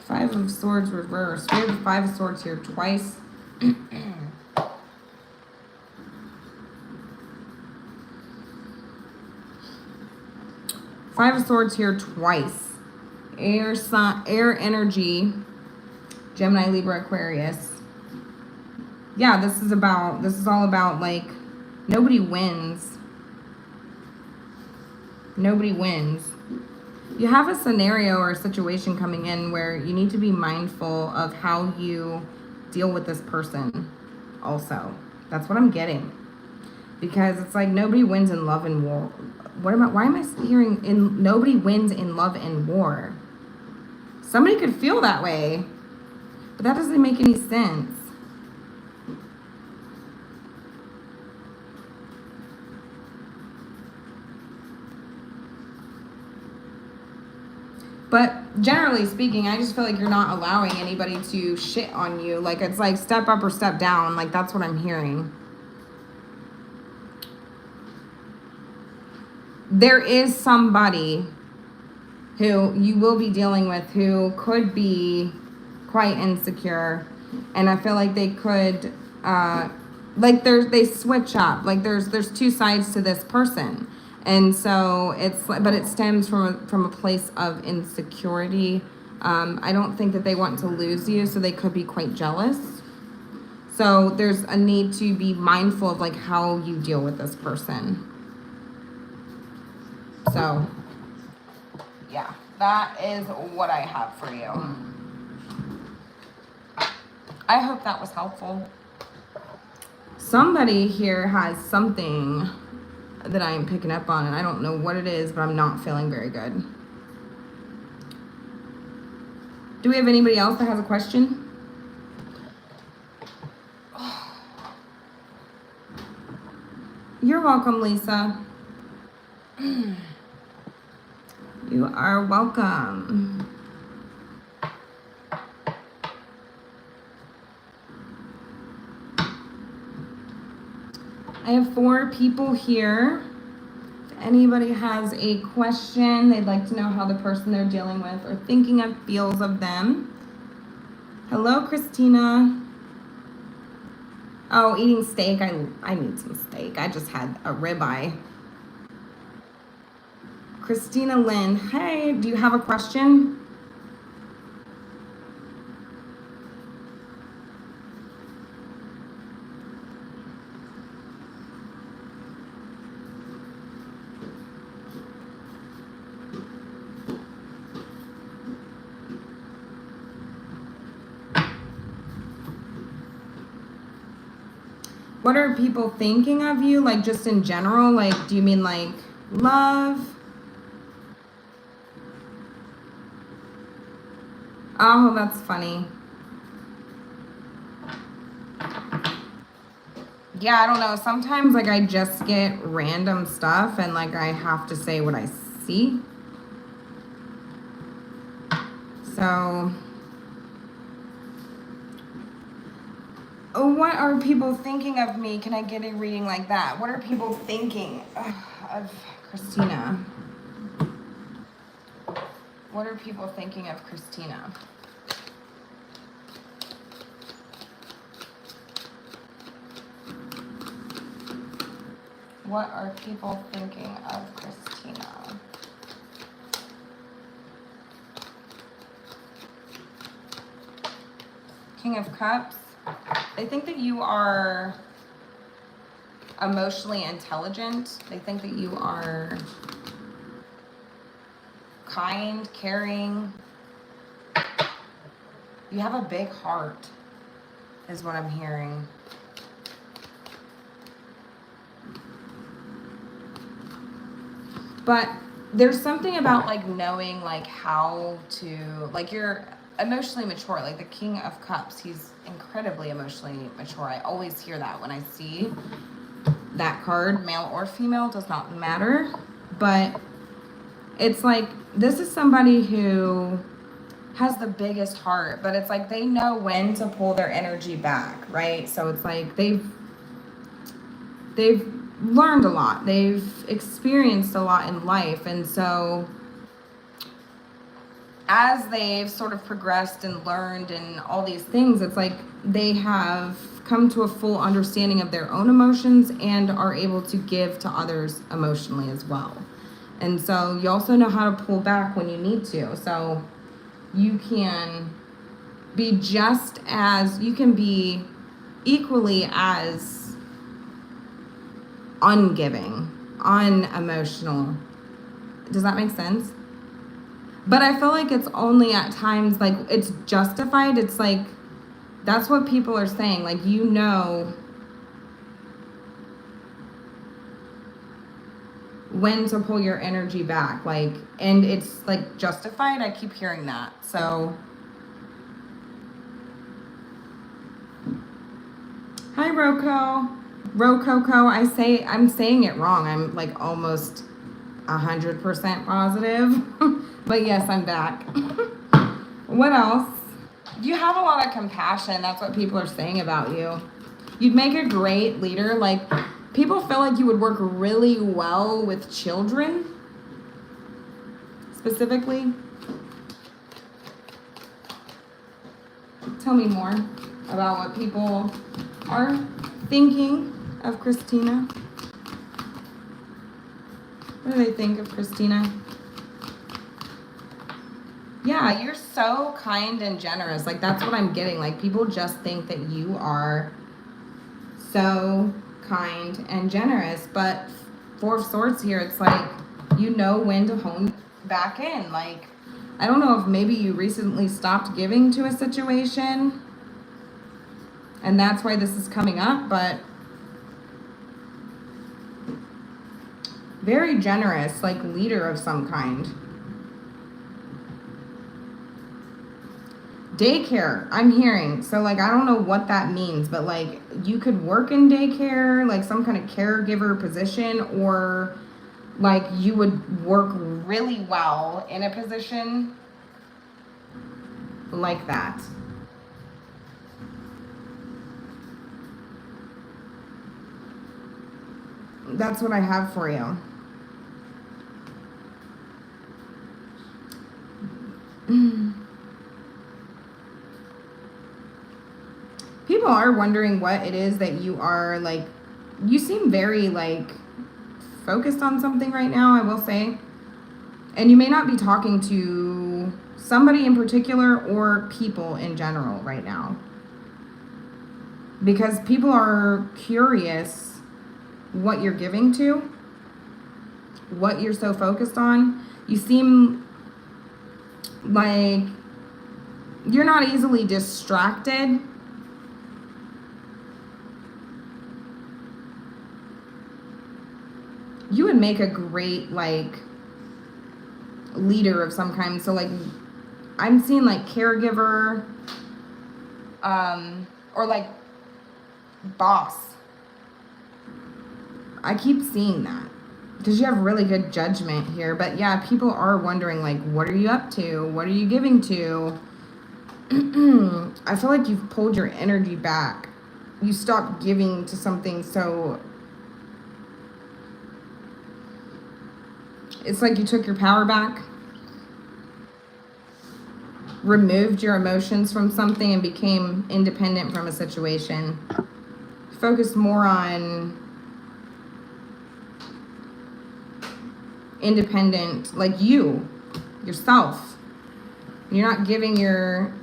Five of Swords reversed. We have the 5 of Swords here twice. Five of Swords here twice. Air energy. Gemini, Libra, Aquarius. Yeah, this is all about, like, nobody wins. Nobody wins. You have a scenario or a situation coming in where you need to be mindful of how you deal with this person also. That's what I'm getting. Because it's like nobody wins in love and war. Why am I hearing nobody wins in love and war? Somebody could feel that way, but that doesn't make any sense. But generally speaking, I just feel like you're not allowing anybody to shit on you. Like, it's like step up or step down. Like, that's what I'm hearing. There is somebody who you will be dealing with who could be quite insecure. And I feel like they could, like, they switch up. Like, there's 2 sides to this person. And so but it stems from a place of insecurity. I don't think that they want to lose you, so they could be quite jealous. So there's a need to be mindful of, like, how you deal with this person. So, yeah, that is what I have for you. I hope that was helpful. Somebody here has something that I am picking up on, and I don't know what it is, but I'm not feeling very good. Do we have anybody else that has a question? You're welcome, Lisa. You are welcome. I have 4 people here. If anybody has a question, they'd like to know how the person they're dealing with or thinking of feels of them. Hello, Christina. Oh, eating steak. I need some steak. I just had a ribeye. Christina Lynn. Hey, do you have a question? What are people thinking of you? Like just in general? Like, do you mean like love? Oh, that's funny. Yeah, I don't know. Sometimes like I just get random stuff and like I have to say what I see. So, what are people thinking of me? Can I get a reading like that? What are people thinking of Christina? What are people thinking of Christina? What are people thinking of Christina? King of Cups. They think that you are emotionally intelligent. They think that you are kind, caring. You have a big heart, is what I'm hearing. But there's something about like knowing like how to, like you're emotionally mature. Like the King of Cups, he's incredibly emotionally mature. I always hear that when I see that card, male or female, does not matter. But it's like, this is somebody who has the biggest heart, but it's like they know when to pull their energy back, right? So it's like they've learned a lot. They've experienced a lot in life. And so as they've sort of progressed and learned and all these things, it's like they have come to a full understanding of their own emotions and are able to give to others emotionally as well. And so you also know how to pull back when you need to. So you can be you can be equally as ungiving, unemotional. Does that make sense? But I feel like it's only at times, like, it's justified. It's like, that's what people are saying. Like, you know when to pull your energy back. Like, and it's, like, justified. I keep hearing that. So, hi, Rococo. I'm saying it wrong. I'm, like, almost 100% positive. But yes, I'm back. What else? You have a lot of compassion. That's what people are saying about you. You'd make a great leader. Like, people feel like you would work really well with children, specifically. Tell me more about what people are thinking of Christina. What do they think of Christina? Yeah, you're so kind and generous. Like, that's what I'm getting. Like, people just think that you are so kind and generous. But 4 of Swords here, it's like, you know when to hone back in. Like, I don't know if maybe you recently stopped giving to a situation, and that's why this is coming up, but very generous, like leader of some kind. Daycare, I'm hearing. So, like, I don't know what that means, but, like, you could work in daycare, like some kind of caregiver position, or, like, you would work really well in a position like that. That's what I have for you. People are wondering what it is that you are, like, you seem very, like, focused on something right now, I will say. And you may not be talking to somebody in particular or people in general right now. Because people are curious what you're giving to, what you're so focused on. You seem like you're not easily distracted. You would make a great, like, leader of some kind. So, like, I'm seeing, like, caregiver, or, like, boss. I keep seeing that because you have really good judgment here. But yeah, people are wondering, like, what are you up to? What are you giving to? I feel like you've pulled your energy back. You stopped giving to something, so it's like you took your power back, removed your emotions from something, and became independent from a situation. Focused more on independent, like yourself. You're not giving your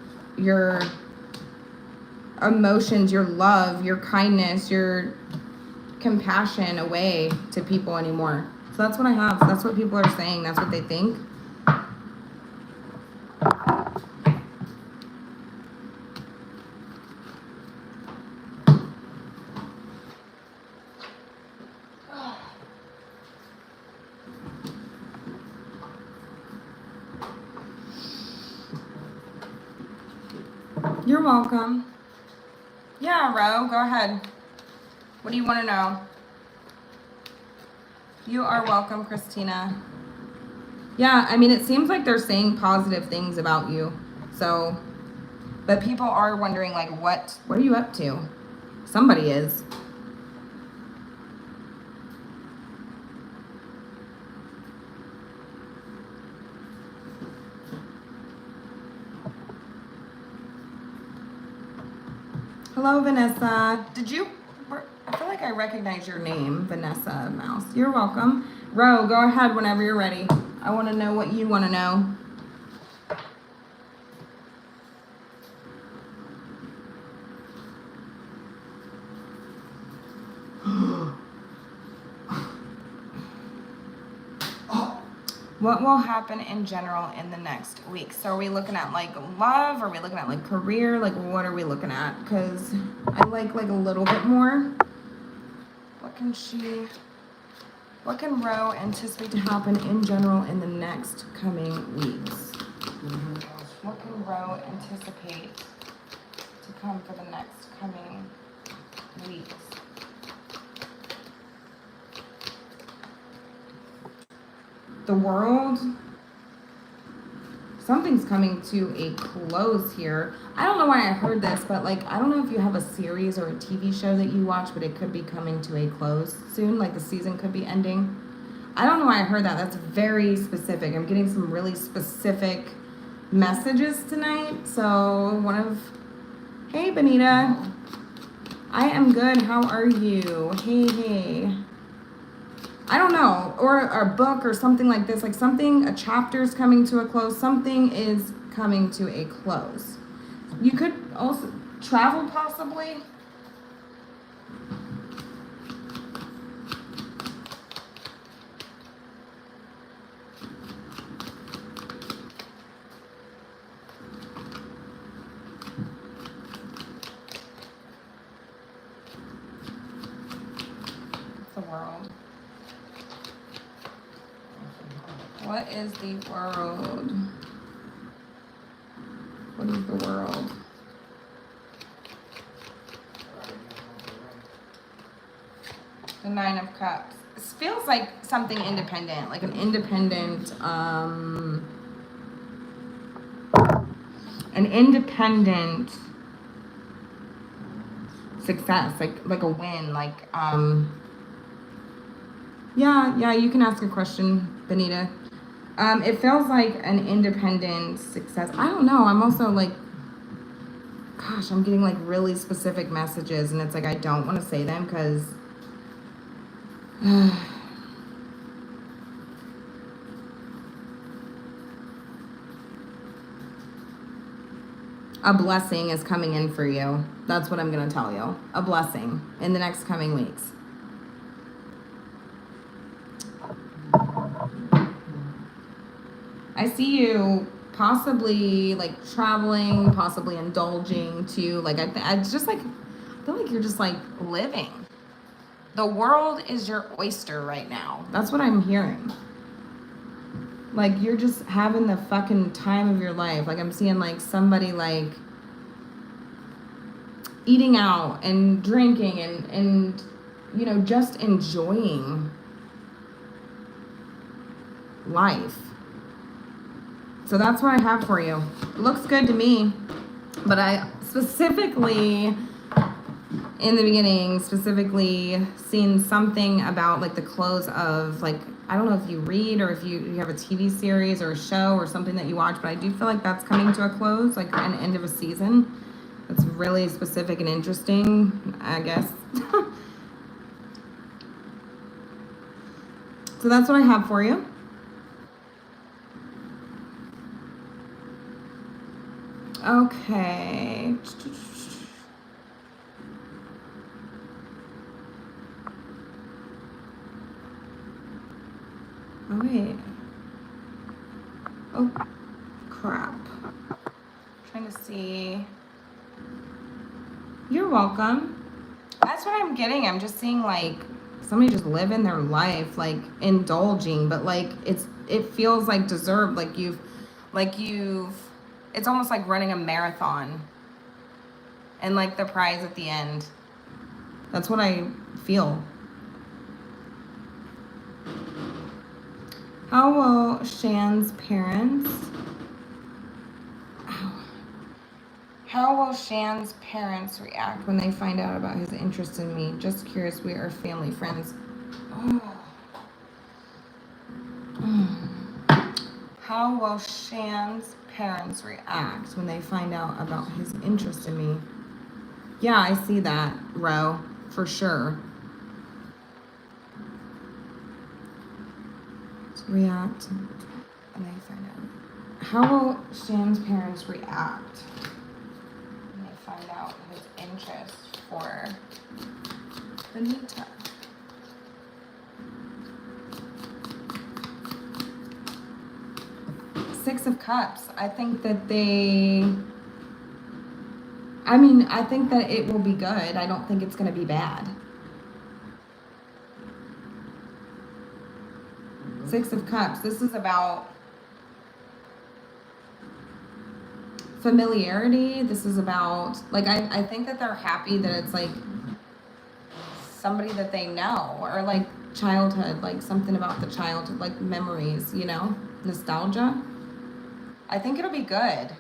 emotions, your love, your kindness, your compassion away to people anymore. So that's what I have. That's what people are saying. That's what they think. You're welcome. Yeah, Ro, go ahead. What do you want to know? You are welcome, Christina. Yeah, I mean, it seems like they're saying positive things about you. So, but people are wondering, like, what are you up to? Somebody is. Hello, Vanessa. I feel like I recognize your name, Vanessa Mouse. You're welcome. Ro, go ahead whenever you're ready. I want to know what you want to know. What will happen in general in the next week? So are we looking at, like, love? Are we looking at, like, career? Like, what are we looking at? Because I like a little bit more. What can Ro anticipate to happen in general in the next coming weeks? What can Ro anticipate to come for the next coming weeks? The world, something's coming to a close here. I don't know why I heard this, but, like, I don't know if you have a series or a TV show that you watch, but it could be coming to a close soon, like the season could be ending. I don't know why I heard that. That's very specific. I'm getting some really specific messages tonight. So hey, Benita. I am good. How are you? Hey. I don't know, or a book or something like this, like a chapter's coming to a close, something is coming to a close. You could also travel possibly. It's the world. What is the world? What is the world? The Nine of Cups. This feels like something independent, like an independent, success, like a win, yeah, you can ask a question, Benita. It feels like an independent success. I don't know. I'm also like, gosh, I'm getting like really specific messages, and it's like I don't want to say them because a blessing is coming in for you. That's what I'm going to tell you. A blessing in the next coming weeks. I see you possibly like traveling, possibly indulging to like, it's just like, I feel like you're just like living. The world is your oyster right now. That's what I'm hearing. Like you're just having the fucking time of your life. Like I'm seeing like somebody like eating out and drinking and you know, just enjoying life. So that's what I have for you. It looks good to me. But I specifically, in the beginning, seen something about like the close of like, I don't know if you read or if you have a TV series or a show or something that you watch, but I do feel like that's coming to a close, like an end of a season. It's really specific and interesting, I guess. So that's what I have for you. Okay. Oh, wait. Oh, crap. Trying to see. You're welcome. That's what I'm getting. I'm just seeing like somebody just living their life, like indulging, but like it feels like deserved, like you've it's almost like running a marathon and like the prize at the end. That's what I feel. How will Shan's parents react when they find out about his interest in me? Just curious, we are family friends. How will Shan's parents react when they find out about his interest in me? Yeah, I see that, Ro, for sure. React when they find out. How will Shan's parents react when they find out his interest for Benita? Six of Cups. I think that I think that it will be good. I don't think it's going to be bad. Six of Cups. This is about familiarity. This is about, like, I think that they're happy that it's, like, somebody that they know. Or, like, childhood. Like, something about the childhood. Like, memories, you know? Nostalgia. I think it'll be good.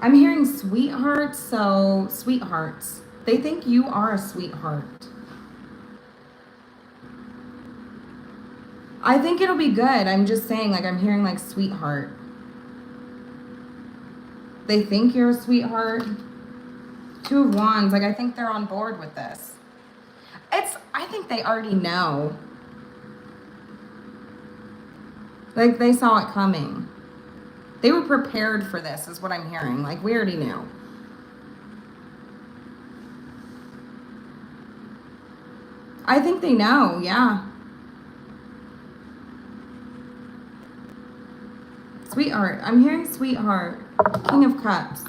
I'm hearing sweethearts, so sweethearts. They think you are a sweetheart. I think it'll be good. I'm just saying, like, I'm hearing, like, sweetheart. They think you're a sweetheart. Two of Wands. Like, I think they're on board with this. I think they already know. Like, they saw it coming. They were prepared for this, is what I'm hearing. Like, we already knew. I think they know, yeah. Sweetheart. I'm hearing sweetheart. King of Cups.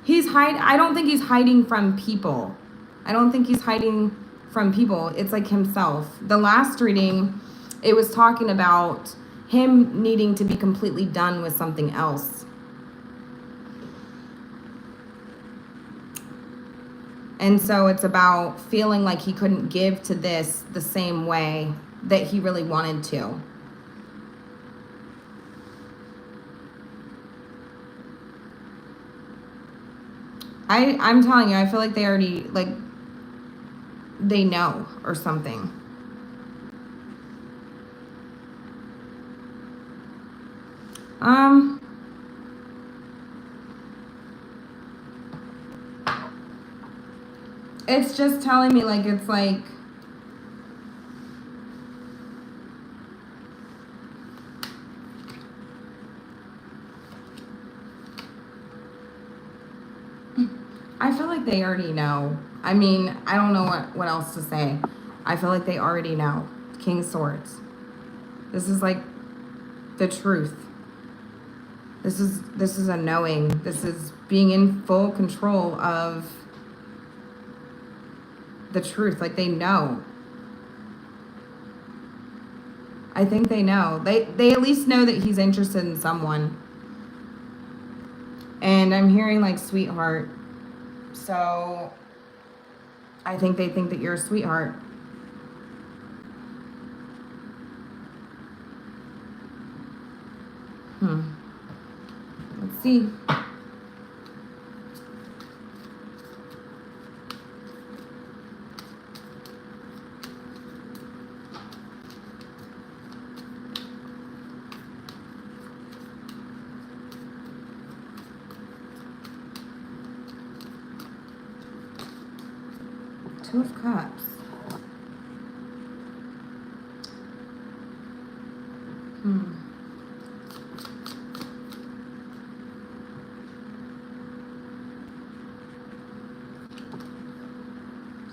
He's I don't think he's hiding from people. I don't think he's hiding from people. It's like himself. The last reading, it was talking about him needing to be completely done with something else. And so it's about feeling like he couldn't give to this the same way that he really wanted to. I'm telling you, I feel like they already, like, they know or something. It's just telling me, like, it's like, I feel like they already know. I mean, I don't know what else to say. I feel like they already know. King of Swords. This is like the truth. This is a knowing. This is being in full control of the truth. Like, they know. I think they know. They at least know that he's interested in someone. And I'm hearing like sweetheart. So I think they think that you're a sweetheart. Let's see. Two of Cups.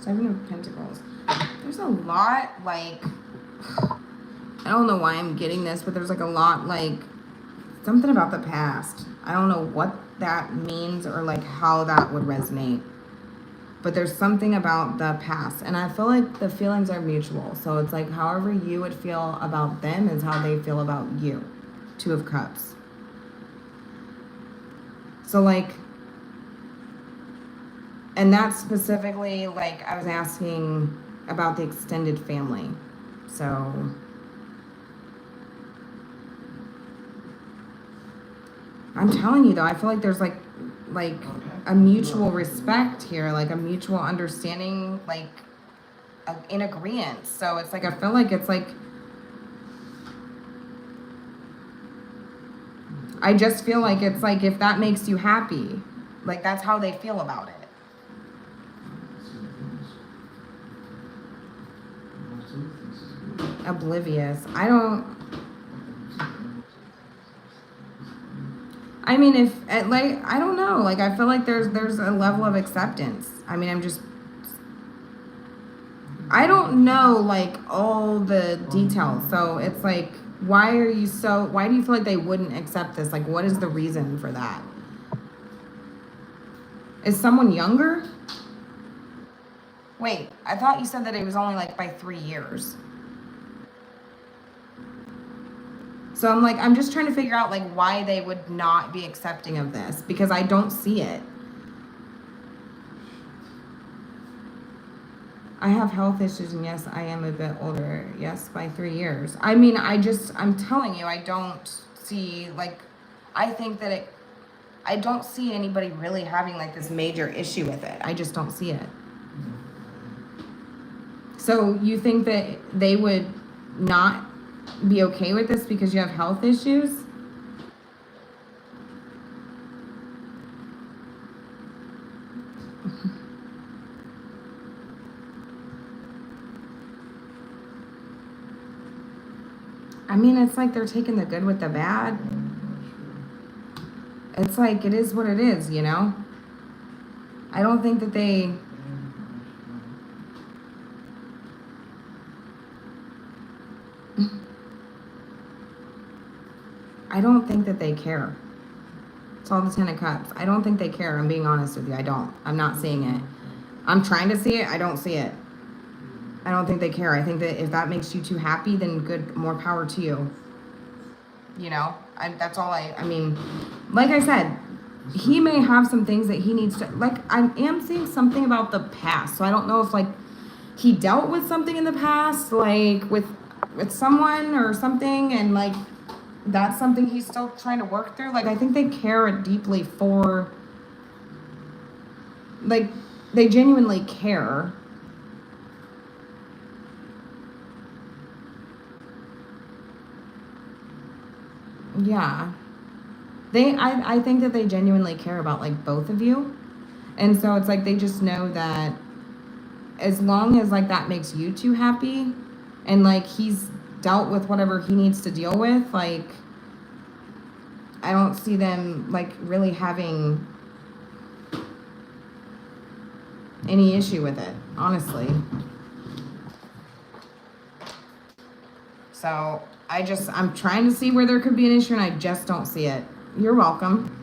Seven of Pentacles. There's a lot, like, I don't know why I'm getting this, but there's like a lot, like, something about the past. I don't know what that means or like how that would resonate. But there's something about the past. And I feel like the feelings are mutual. So it's like however you would feel about them is how they feel about you. Two of Cups. So like, and that's specifically like I was asking about the extended family. So I'm telling you though, I feel like there's like a mutual respect here, like a mutual understanding, like in agreement. So it's like I feel like it's like I just feel like it's like if that makes you happy, like that's how they feel about it. Oblivious. I mean, if like I don't know, like I feel like there's a level of acceptance. I mean, I don't know like all the details. So it's like why do you feel like they wouldn't accept this? Like what is the reason for that? Is someone younger? Wait, I thought you said that it was only like by 3 years. So I'm like, I'm just trying to figure out like why they would not be accepting of this because I don't see it. I have health issues and yes, I am a bit older. Yes, by 3 years. I mean, I'm telling you, I don't see like, I think that I don't see anybody really having like this major issue with it. I just don't see it. So you think that they would not be okay with this because you have health issues? I mean, it's like they're taking the good with the bad. It's like it is what it is, you know? I don't think that they... I don't think that they care, It's all the Ten of Cups. I don't think they care. I'm being honest with you. I don't. I'm not seeing it. I'm trying to see it. I don't see it. I don't think they care. I think that if that makes you too happy, then good, more power to you. You know, that's all I mean, like I said, he may have some things that he needs to, like, I am seeing something about the past. So I don't know if, like, he dealt with something in the past, like, with someone or something, and, like, that's something he's still trying to work through. Like, I think they care deeply for, like, they genuinely care. Yeah. I think that they genuinely care about, like, both of you. And so it's like they just know that as long as, like, that makes you two happy and, like, he's dealt with whatever he needs to deal with, like, I don't see them, like, really having any issue with it, honestly. So I'm trying to see where there could be an issue and I just don't see it. You're welcome.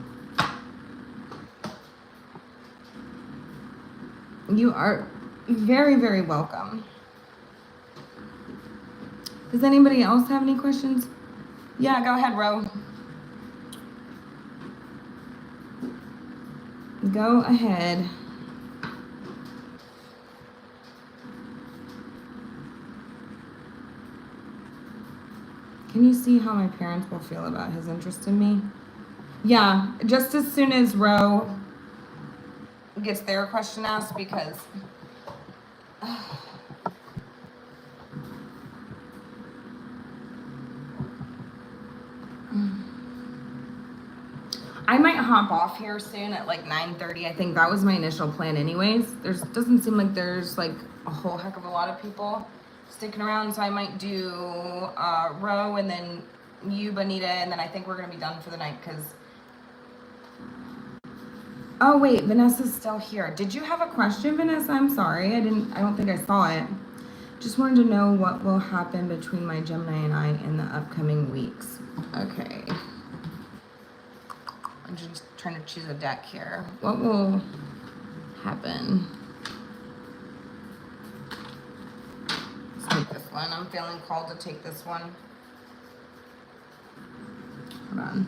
You are very, very welcome. Does anybody else have any questions? Yeah, go ahead, Ro. Go ahead. Can you see how my parents will feel about his interest in me? Yeah, just as soon as Ro gets their question asked, because I might hop off here soon at like 9:30. I think that was my initial plan anyways. Doesn't seem like there's like a whole heck of a lot of people sticking around, so I might do Ro and then you, Bonita, and then I think we're gonna be done for the night because oh wait, Vanessa's still here. Did you have a question, Vanessa? I'm sorry. I don't think I saw it. Just wanted to know what will happen between my Gemini and I in the upcoming weeks. Okay. I'm just trying to choose a deck here. What will happen? Let's take this one. I'm feeling called to take this one. Hold on.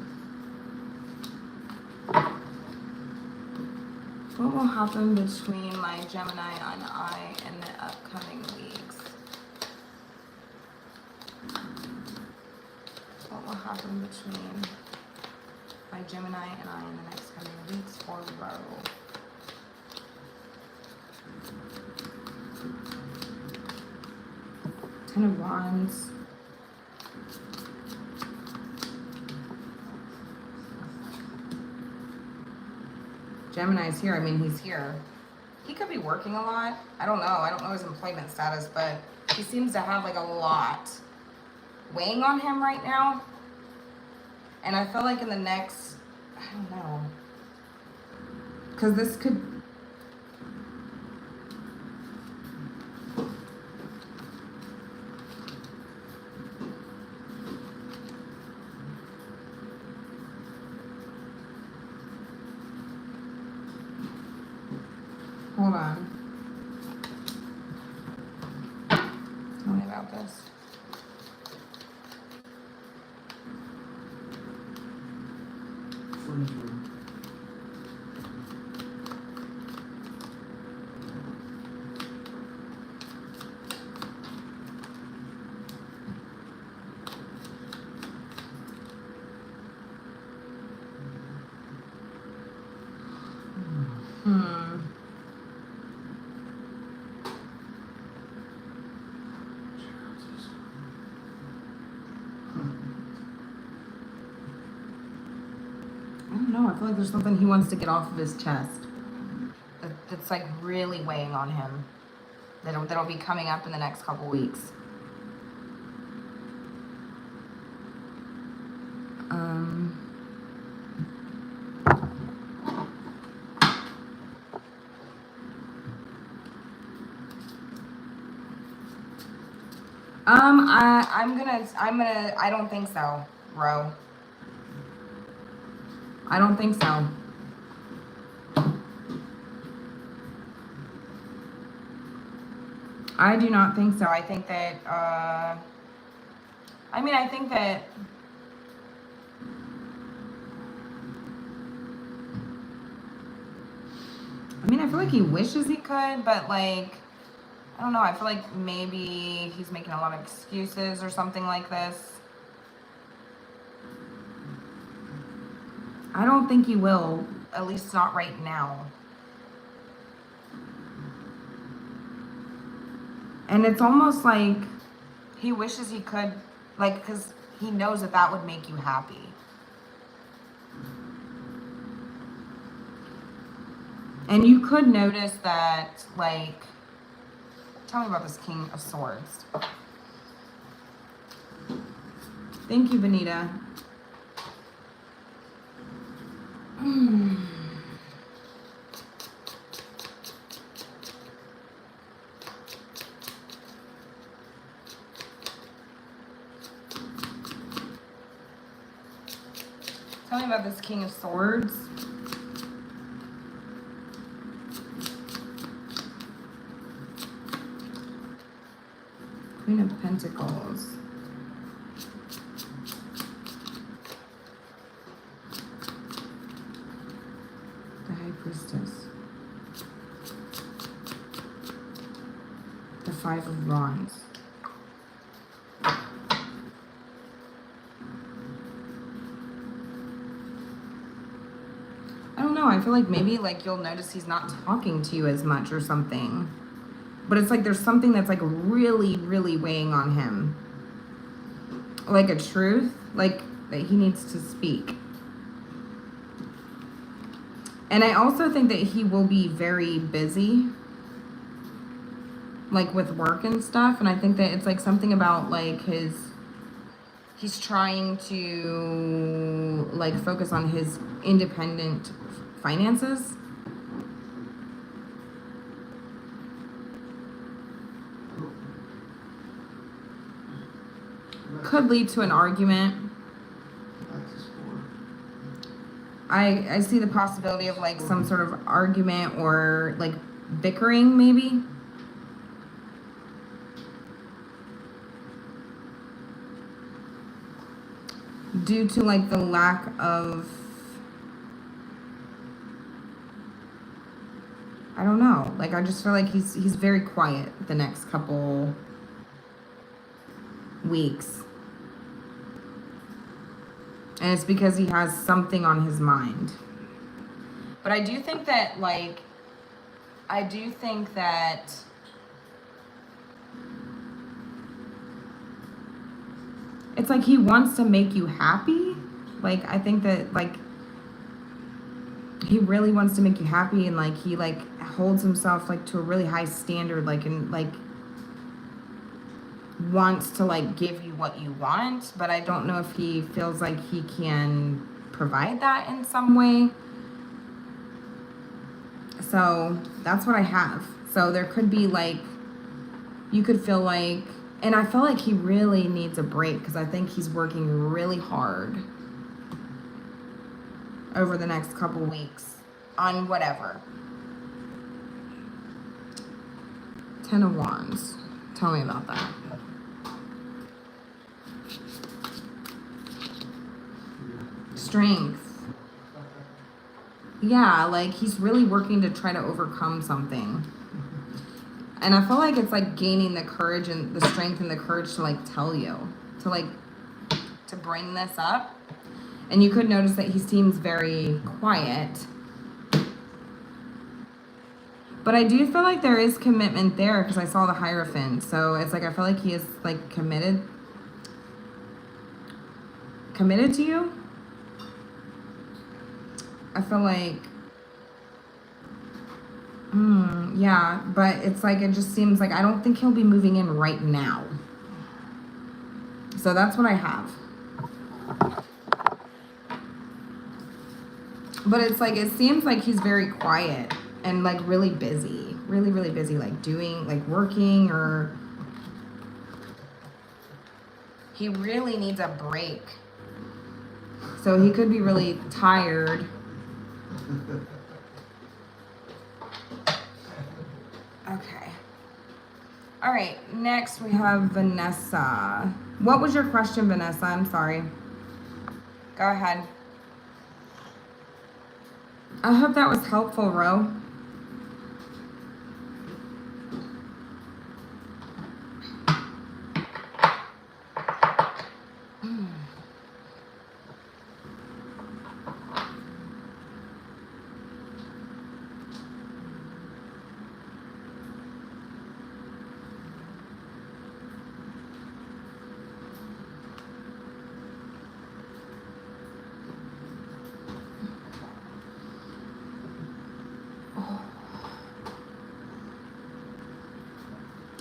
What will happen between my Gemini and I in the upcoming weeks? What will happen between my Gemini and I in the next coming weeks for Ro? Ten of Wands. Gemini's here. I mean, he's here. He could be working a lot. I don't know. I don't know his employment status, but he seems to have like a lot weighing on him right now. And I feel like in the next, I don't know. Because this could... Hold on. Tell me about this. I feel like there's something he wants to get off of his chest that's like really weighing on him that'll be coming up in the next couple weeks. I don't think so, Ro. I don't think so. I do not think so. I think that, I think that, I feel like he wishes he could, but like, I don't know. I feel like maybe he's making a lot of excuses or something like this. I don't think he will, at least not right now. And it's almost like he wishes he could, like, because he knows that that would make you happy. And you could notice that, like, tell me about this King of Swords. Thank you, Benita. Tell me about this King of Swords. Queen of Pentacles. The High Priestess. The Five of Wands. I don't know. I feel like maybe like you'll notice he's not talking to you as much or something. But it's like there's something that's like really, really weighing on him. Like a truth, like that he needs to speak. And I also think that he will be very busy, like with work and stuff. And I think that it's like something about like he's trying to like focus on his independent finances. Could lead to an argument. I see the possibility of like some sort of argument or like bickering maybe. Due to like the lack of, I don't know, like I just feel like he's very quiet the next couple weeks. And it's because he has something on his mind. But I do think that, like, it's like he wants to make you happy. Like, I think that, like, he really wants to make you happy, and, like, he, like, holds himself, like, to a really high standard, like, and, like, wants to like give you what you want, but I don't know if he feels like he can provide that in some way. So that's what I have. So there could be like, you could feel like, and I feel like he really needs a break because I think he's working really hard over the next couple weeks on whatever. 10 of Wands. Tell me about that. Strength. Yeah, like he's really working to try to overcome something. And I feel like it's like gaining the courage and the strength and the courage to like tell you, to like, to bring this up. And you could notice that he seems very quiet. But I do feel like there is commitment there because I saw the Hierophant. So it's like I feel like he is like committed to you. I feel like, yeah, but it's like, it just seems like I don't think he'll be moving in right now. So that's what I have. But it's like, it seems like he's very quiet and like really busy, really, really busy, like doing, like working, or he really needs a break. So he could be really tired. Okay. All right, next we have Vanessa. What was your question, Vanessa? I'm sorry. Go ahead. I hope that was helpful, Ro.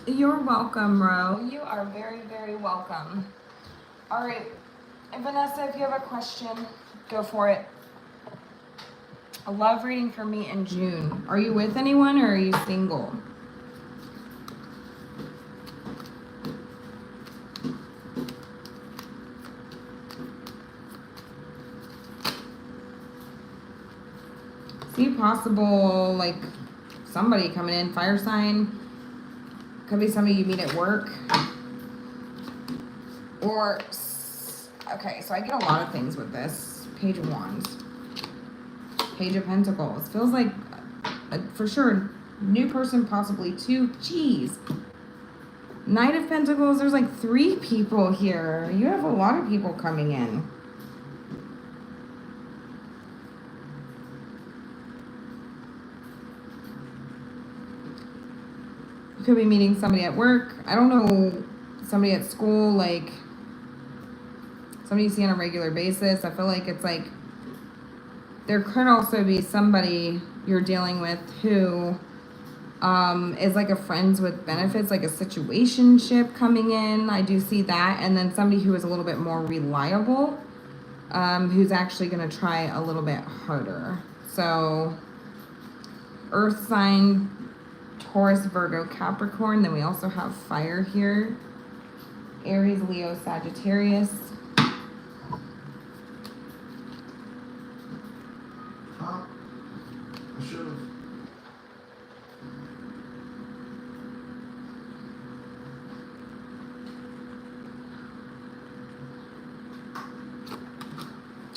You're welcome, Ro. You are very, very welcome. All right, and Vanessa, if you have a question, go for it. A love reading for me in June. Are you with anyone or are you single? See possible, like, somebody coming in, fire sign. Could be somebody you meet at work. Or, okay, so I get a lot of things with this. Page of Wands. Page of Pentacles. Feels like, for sure, new person, possibly two. Jeez. Knight of Pentacles, there's like 3 people here. You have a lot of people coming in. You could be meeting somebody at work. I don't know, somebody at school, like somebody you see on a regular basis. I feel like it's like there could also be somebody you're dealing with who is like a friends with benefits, like a situationship coming in. I do see that. And then somebody who is a little bit more reliable, who's actually going to try a little bit harder. So earth sign, Taurus, Virgo, Capricorn. Then we also have fire here. Aries, Leo, Sagittarius. Huh? I should have.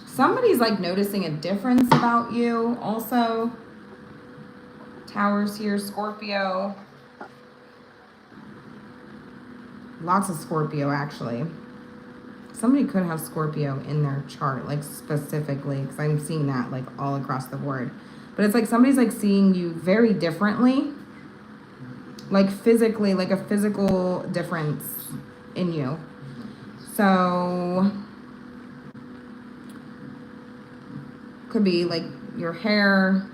Somebody's like noticing a difference about you also. Towers here, Scorpio. Lots of Scorpio, actually. Somebody could have Scorpio in their chart, like specifically, because I'm seeing that like all across the board. But it's like somebody's like seeing you very differently, like physically, like a physical difference in you. So could be like your hair,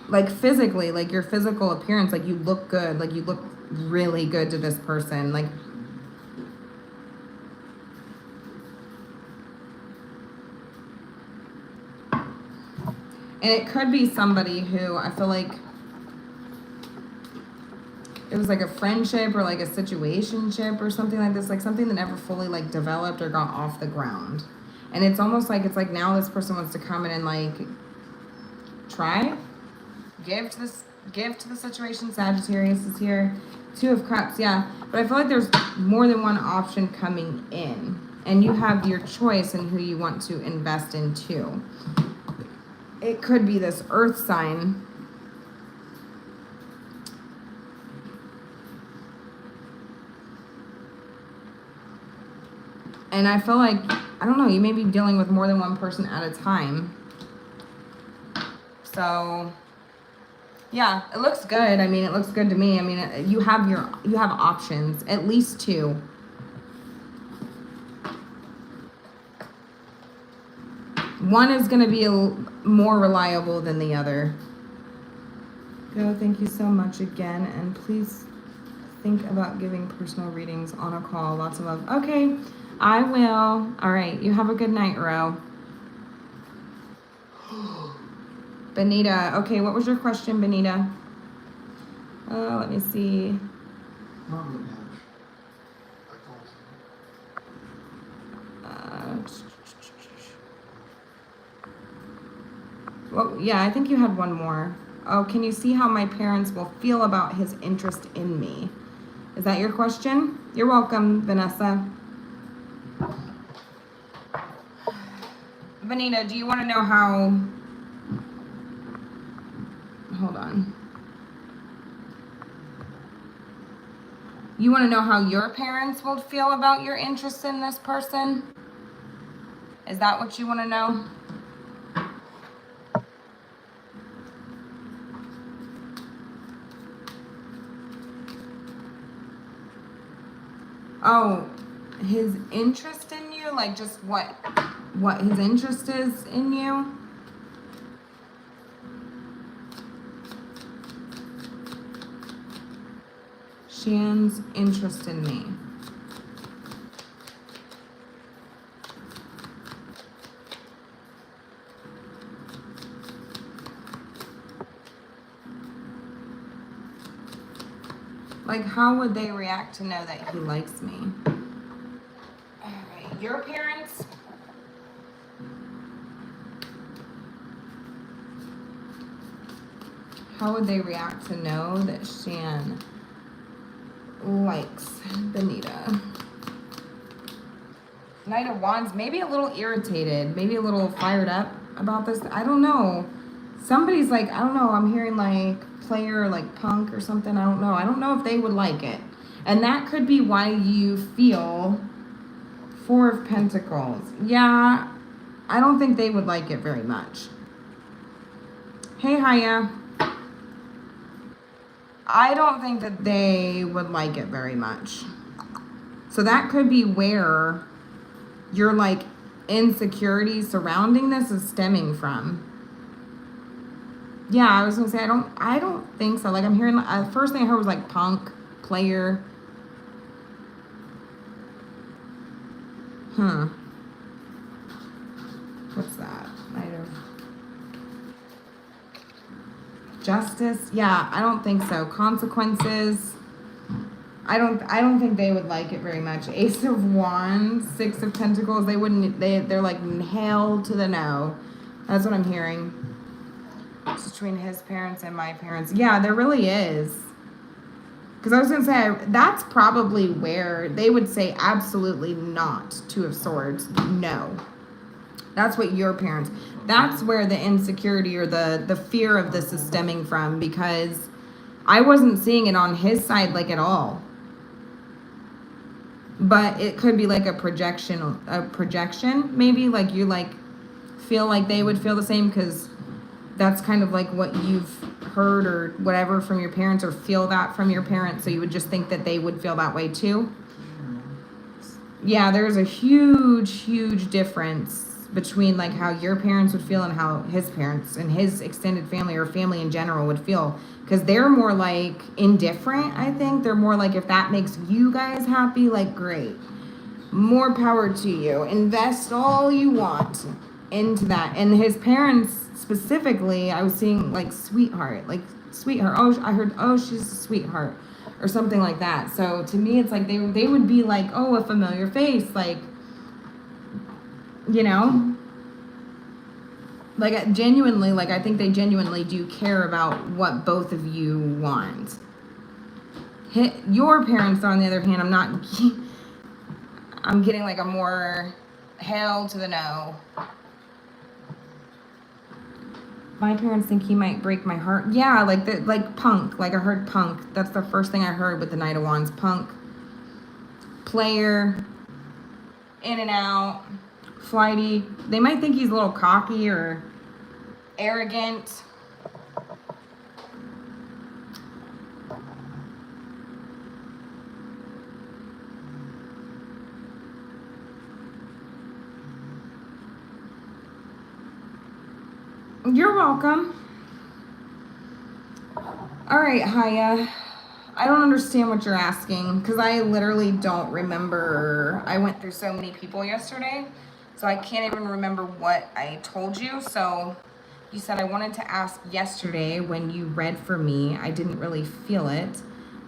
like physically, like your physical appearance, like you look good, like you look really good to this person, like and it could be somebody who I feel like it was like a friendship or like a situationship or something like this, like something that never fully like developed or got off the ground. And it's almost like it's like now this person wants to come in and like try, give to the situation. Sagittarius is here. 2 of Cups, yeah. But I feel like there's more than one option coming in, and you have your choice in who you want to invest in too. It could be this earth sign. And I feel like, I don't know, you may be dealing with more than one person at a time. So, yeah, it looks good. I mean, it looks good to me. I mean, you have options, at least 2. One is going to be more reliable than the other. Go, thank you so much again. And please think about giving personal readings on a call. Lots of love. Okay, I will. All right, you have a good night, Ro. Benita. Okay, what was your question, Benita? Let me see. Not really much. I called Well, yeah, I think you had one more. Oh, can you see how my parents will feel about his interest in me? Is that your question? You're welcome, Vanessa. Vanita, do you want to know how... Hold on. You want to know how your parents will feel about your interest in this person? Is that what you want to know? Oh, his interest in you? Like just what his interest is in you? Shan's interest in me. Like, how would they react to know that he likes me? Alright, your parents? How would they react to know that Shan likes Benita? Knight of Wands, maybe a little irritated, maybe a little fired up about this. I don't know. Somebody's like, I don't know, I'm hearing like player, like punk or something. I don't know. I don't know if they would like it. And that could be why you feel Four of Pentacles. Yeah, I don't think they would like it very much. Hey, Haya. I don't think that they would like it very much. So that could be where your like insecurity surrounding this is stemming from. Yeah, I was gonna say I don't think so. Like I'm hearing first thing I heard was like punk player. What's that? Knight of Justice. Yeah, I don't think so. Consequences. I don't think they would like it very much. Ace of Wands, Six of Pentacles. They wouldn't. They're like hell to the no. That's what I'm hearing. It's between his parents and my parents. Yeah, there really is. Because I was going to say, that's probably where they would say absolutely not. Two of Swords. No. That's what your parents... That's where the insecurity or the fear of this is stemming from. Because I wasn't seeing it on his side like at all. But it could be like a projection maybe. Like you like feel like they would feel the same because... That's kind of like what you've heard or whatever from your parents or feel that from your parents. So you would just think that they would feel that way too. Yeah, there's a huge, huge difference between like how your parents would feel and how his parents and his extended family or family in general would feel. Because they're more like indifferent, I think. They're more like if that makes you guys happy, like great. More power to you. Invest all you want into that. And his parents... Specifically, I was seeing like sweetheart. Oh, I heard, oh, she's a sweetheart or something like that. So to me, it's like they would be like, oh, a familiar face, like, you know, like genuinely, like I think they genuinely do care about what both of you want. Your parents, on the other hand, I'm getting like a more hell to the no. My parents think he might break my heart. Yeah, like punk. Like I heard punk. That's the first thing I heard with the Knight of Wands. Punk. Player. In and out. Flighty. They might think he's a little cocky or arrogant. You're welcome. All right, Haya. I don't understand what you're asking because I literally don't remember. I went through so many people yesterday, so I can't even remember what I told you. So you said I wanted to ask yesterday when you read for me. I didn't really feel it.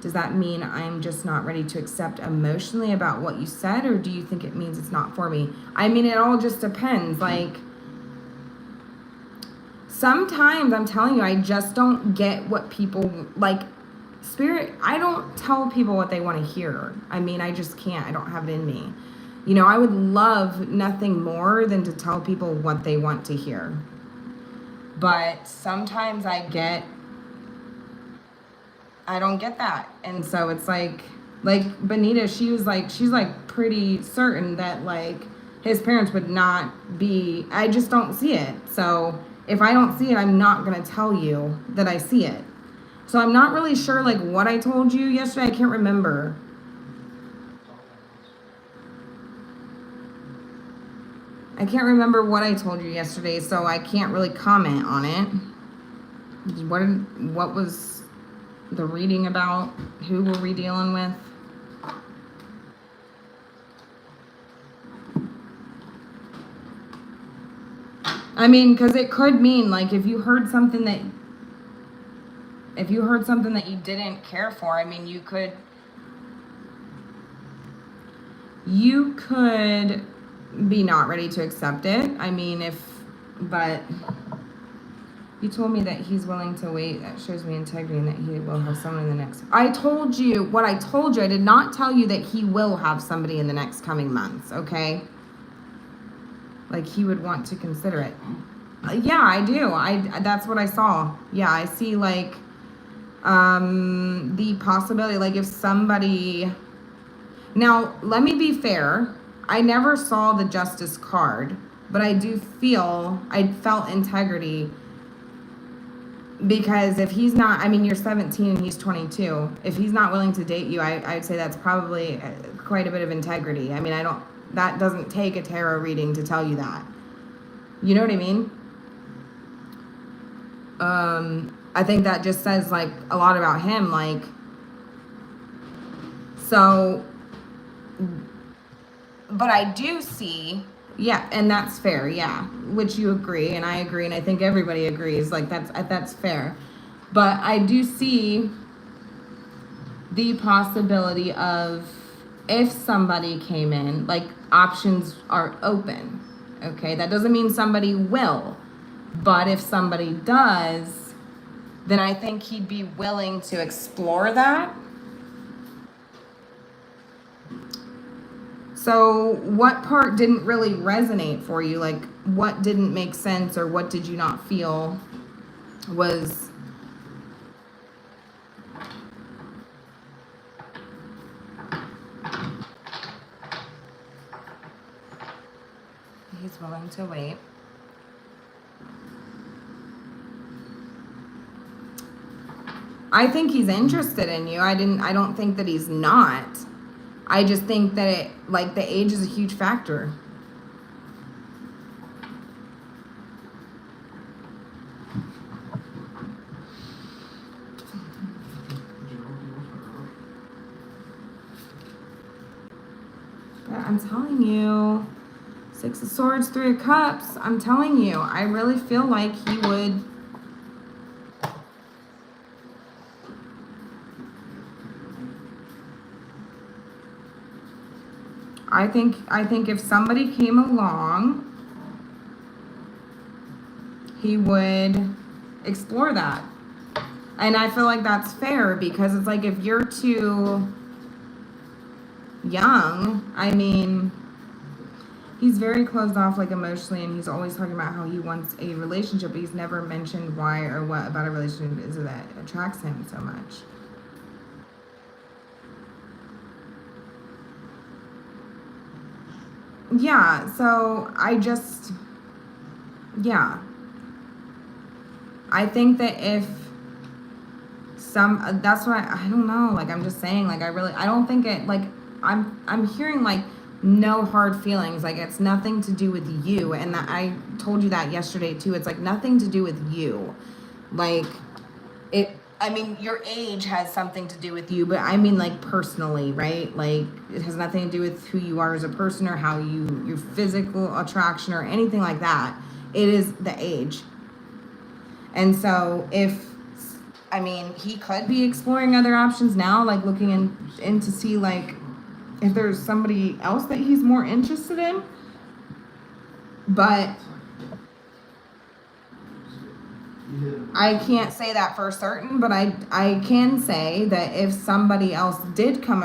Does that mean I'm just not ready to accept emotionally about what you said, or do you think it means it's not for me? I mean, it all just depends. Like, sometimes I'm telling you, I just don't get what people, like, Spirit, I don't tell people what they want to hear. I mean, I just can't. I don't have it in me. You know, I would love nothing more than to tell people what they want to hear. But sometimes I don't get that. And so it's like Benita, she's like pretty certain that like his parents would not be, I just don't see it. So if I don't see it, I'm not going to tell you that I see it. So I'm not really sure like what I told you yesterday. I can't remember. I can't remember what I told you yesterday, so I can't really comment on it. What was the reading about? Who were we dealing with? I mean, because it could mean like if you heard something that you didn't care for, I mean, you could be not ready to accept it. I mean, but you told me that he's willing to wait. That shows me integrity and that he will have someone in the next. I told you what I told you. I did not tell you that he will have somebody in the next coming months, okay? Like he would want to consider it. Yeah, I do. That's what I saw. Yeah, I see like the possibility, like if somebody. Now, let me be fair. I never saw the Justice card, but I felt integrity, because if he's not, I mean, you're 17 and he's 22. If he's not willing to date you, I'd say that's probably quite a bit of integrity. I mean, that doesn't take a tarot reading to tell you that. You know what I mean? I think that just says like a lot about him, like, so, but I do see, yeah, and that's fair, yeah, which you agree, and I agree, and I think everybody agrees, like, that's fair. But I do see the possibility of if somebody came in, like, options are open, okay? That doesn't mean somebody will, but if somebody does, then I think he'd be willing to explore that. So what part didn't really resonate for you? Like, what didn't make sense, or what did you not feel was... He's willing to wait. I think he's interested in you. I don't think that he's not. I just think that the age is a huge factor. But I'm telling you, 6 of Swords, 3 of Cups, I'm telling you, I really feel like he would... I think if somebody came along, he would explore that. And I feel like that's fair, because it's like if you're too young, I mean, he's very closed off, like, emotionally, and he's always talking about how he wants a relationship, but he's never mentioned why or what about a relationship is it that attracts him so much. Yeah, so I think that if that's why I don't know, like, I'm just saying, like, I don't think it, like, I'm hearing, like, no hard feelings, like, it's nothing to do with you, and that I told you that yesterday, too. It's, like, nothing to do with you, like, I mean, your age has something to do with you, but I mean, like, personally, right? Like, it has nothing to do with who you are as a person or how your physical attraction or anything like that. It is the age. And so if I mean, he could be exploring other options now, like looking in to see like if there's somebody else that he's more interested in. But I can't say that for certain, but I can say that if somebody else did come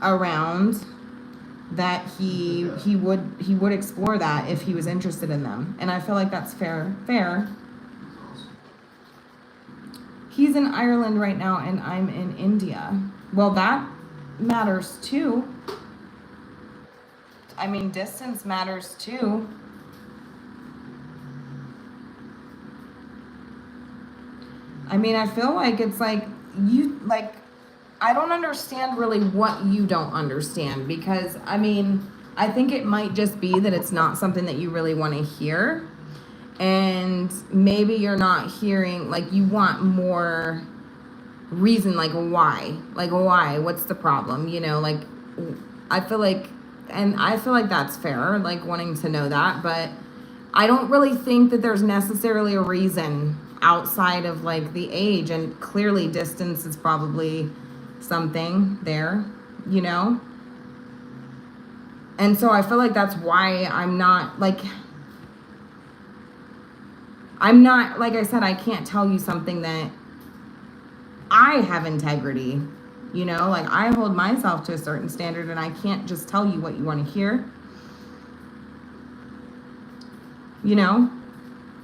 around, that he would explore that if he was interested in them, and I feel like that's fair. He's in Ireland right now, and I'm in India. Well, that matters too. I mean, distance matters too. I mean, I feel like it's like you like. I don't understand really what you don't understand, because I mean, I think it might just be that it's not something that you really want to hear, and maybe you're not hearing, like, you want more reason, like why, what's the problem, you know, like I feel like that's fair, like wanting to know that, but I don't really think that there's necessarily a reason outside of like the age, and clearly distance is probably something there, you know? And so I feel like that's why I'm not, like I said, I can't tell you something that I have integrity, you know? Like, I hold myself to a certain standard, and I can't just tell you what you want to hear. You know?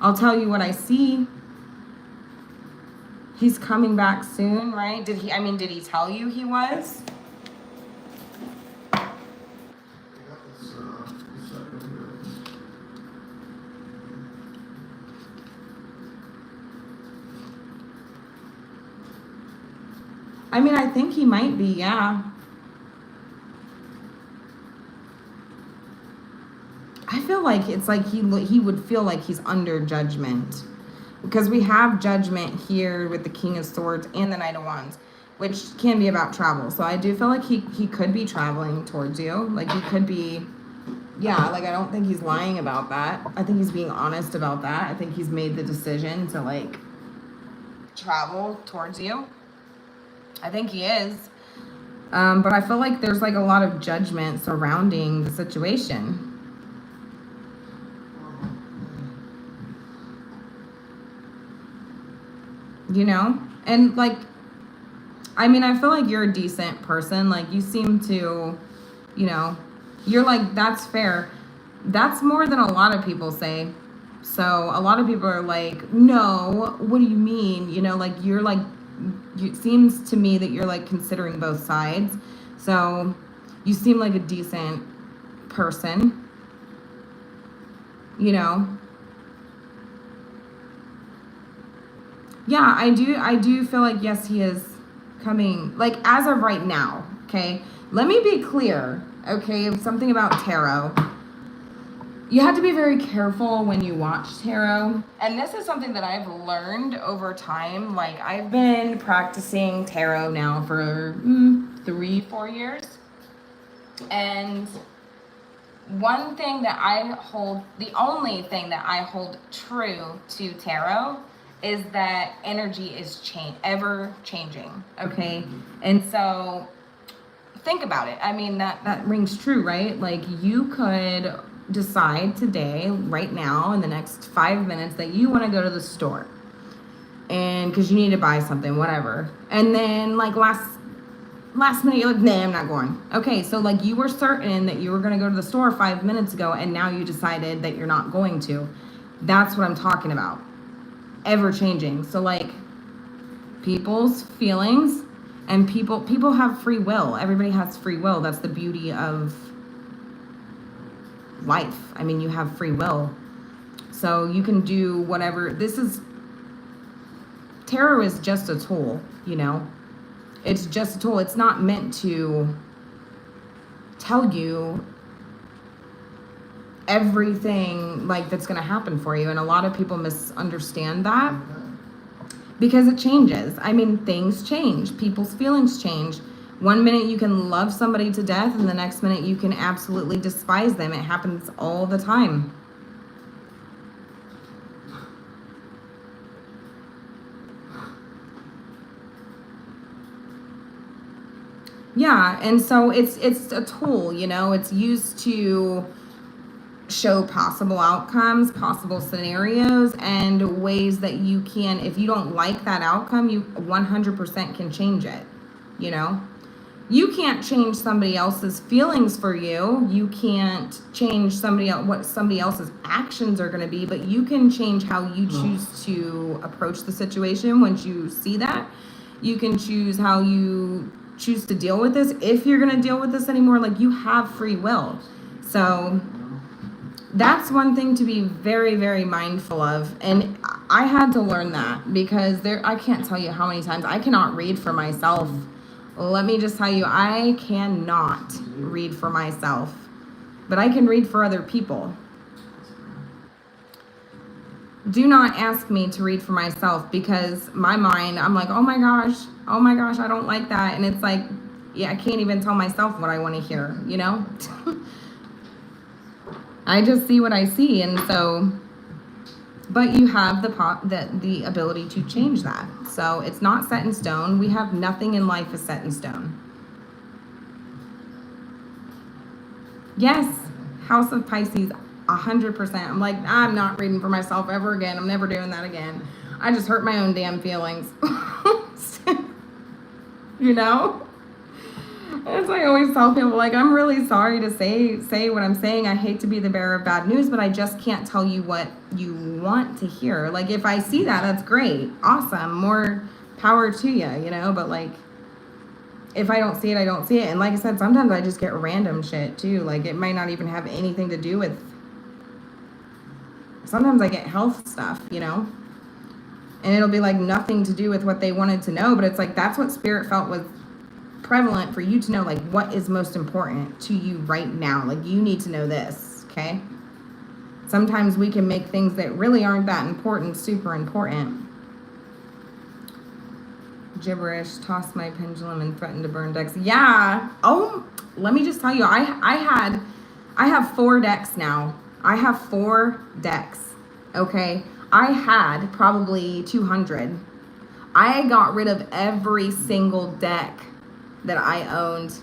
I'll tell you what I see. He's coming back soon, right? Did he tell you he was? I mean, I think he might be, yeah. I feel like it's like he would feel like he's under judgment. Because we have judgment here with the King of Swords and the Knight of Wands, which can be about travel. So I do feel like he could be traveling towards you. Like, he could be, yeah, like, I don't think he's lying about that. I think he's being honest about that. I think he's made the decision to, like, travel towards you. I think he is. But I feel like there's, like, a lot of judgment surrounding the situation. You know? And, like, I mean, I feel like you're a decent person. Like, you seem to, you know, you're like, that's fair. That's more than a lot of people say. So a lot of people are like, no, what do you mean? You know, like, you're like, it seems to me that you're like considering both sides. So you seem like a decent person, you know? Yeah, I do feel like, yes, he is coming, like, as of right now, okay? Let me be clear, okay? Something about tarot. You have to be very careful when you watch tarot. And this is something that I've learned over time. Like, I've been practicing tarot now for 3-4 years. And one thing that the only thing that I hold true to tarot is that energy is ever changing, okay? And so think about it. I mean, that rings true, right? Like, you could decide today, right now, in the next 5 minutes, that you want to go to the store, and because you need to buy something, whatever. And then, like, last minute, you're like, nah, I'm not going. Okay, so, like, you were certain that you were going to go to the store 5 minutes ago, and now you decided that you're not going to. That's what I'm talking about. Ever changing. So, like, people's feelings, and people have free will. Everybody has free will. That's the beauty of life. I mean, you have free will. So you can do whatever. Tarot is just a tool, you know? It's just a tool. It's not meant to tell you everything, like, that's going to happen for you. And a lot of people misunderstand that because it changes. I mean, things change. People's feelings change. One minute you can love somebody to death, and the next minute you can absolutely despise them. It happens all the time. Yeah, and so it's a tool, you know, it's used to show possible outcomes, possible scenarios, and ways that you can, if you don't like that outcome, you 100% can change it, you know? You can't change somebody else's feelings for you. You can't change somebody else, what somebody else's actions are going to be, but you can change how you choose to approach the situation once you see that. You can choose how you choose to deal with this. If you're going to deal with this anymore, like, you have free will. So that's one thing to be very, very mindful of. And I had to learn that because I can't tell you how many times I cannot read for myself. Let me just tell you, I cannot read for myself, but I can read for other people. Do not ask me to read for myself, because my mind, I'm like, oh my gosh, I don't like that. And it's like, yeah, I can't even tell myself what I want to hear, you know? I just see what I see. And so, but you have the ability to change that. So it's not set in stone. We have nothing in life is set in stone. Yes, House of Pisces, 100%. I'm like, I'm not reading for myself ever again. I'm never doing that again. I just hurt my own damn feelings. You know? As I always tell people, like, I'm really sorry to say what I'm saying. I hate to be the bearer of bad news, but I just can't tell you what you want to hear. Like, if I see that, that's great. Awesome. More power to you, you know? But, like, if I don't see it, I don't see it. And like I said, sometimes I just get random shit, too. Like, it might not even have anything to do with... Sometimes I get health stuff, you know? And it'll be, like, nothing to do with what they wanted to know. But it's like, that's what Spirit felt was prevalent for you to know, like, what is most important to you right now. Like, you need to know this, okay? Sometimes we can make things that really aren't that important super important. Gibberish, toss my pendulum and threaten to burn decks. Yeah. Oh, let me just tell you, I have 4 decks now. I have 4 decks, okay? I had probably 200. I got rid of every single deck that I owned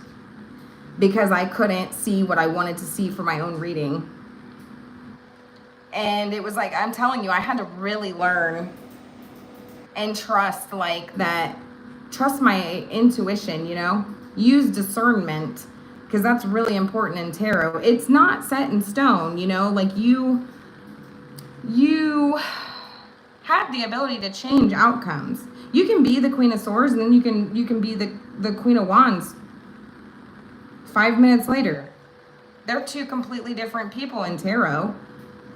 because I couldn't see what I wanted to see for my own reading. And it was like, I'm telling you, I had to really learn and trust, like, that, trust my intuition, you know? Use discernment, because that's really important in tarot. It's not set in stone, you know? Like, you have the ability to change outcomes. You can be the Queen of Swords, and then you can be the Queen of Wands 5 minutes later. They're 2 completely different people in tarot.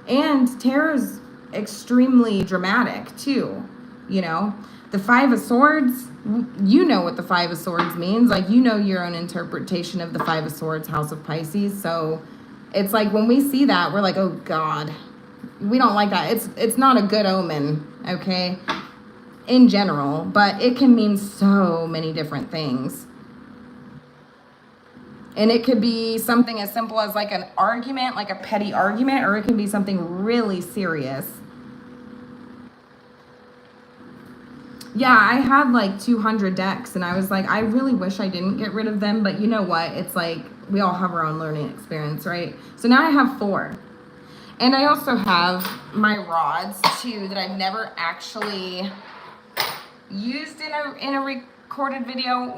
And tarot's extremely dramatic too, you know? The 5 of Swords, you know what the 5 of Swords means. Like, you know your own interpretation of the 5 of Swords, House of Pisces. So it's like, when we see that, we're like, oh God, we don't like that. It's not a good omen, okay? In general, but it can mean so many different things. And it could be something as simple as, like, an argument, like a petty argument, or it can be something really serious. Yeah, I had like 200 decks, and I was like, I really wish I didn't get rid of them, but you know what? It's like, we all have our own learning experience, right? So now I have 4. And I also have my rods too that I've never actually used in a recorded video,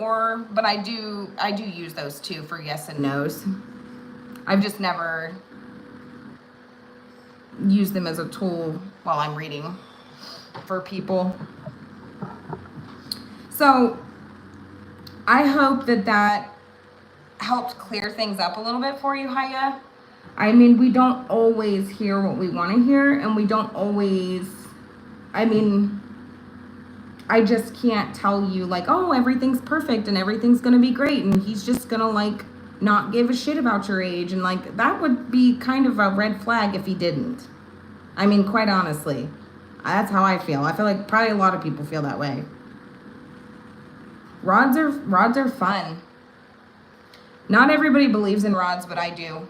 but I do use those too for yes and no's. I've just never used them as a tool while I'm reading for people. So I hope that helped clear things up a little bit for you, Haya. I mean, we don't always hear what we want to hear, and we don't always, I mean, I just can't tell you, like, oh, everything's perfect and everything's going to be great, and he's just going to, like, not give a shit about your age. And, like, that would be kind of a red flag if he didn't. I mean, quite honestly, that's how I feel. I feel like probably a lot of people feel that way. Rods are fun. Not everybody believes in rods, but I do.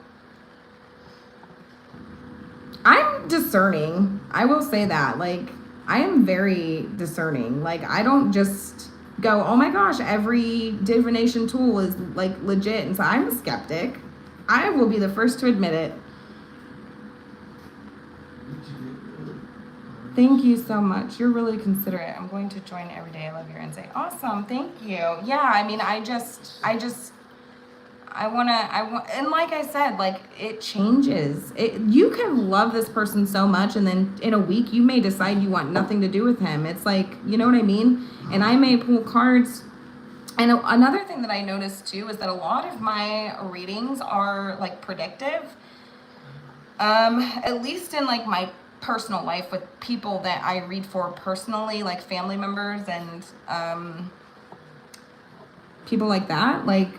I'm discerning. I will say that. Like, I am very discerning. Like, I don't just go, oh my gosh, every divination tool is like legit. And so I'm a skeptic. I will be the first to admit it. Thank you so much. You're really considerate. I'm going to join every day. I love your insight. Awesome. Thank you. Yeah, I mean, I want, and like I said, like it changes. You can love this person so much, and then in a week you may decide you want nothing to do with him. It's like, you know what I mean? And I may pull cards. And another thing that I noticed too is that a lot of my readings are like predictive. At least in like my personal life with people that I read for personally, like family members and people like that, like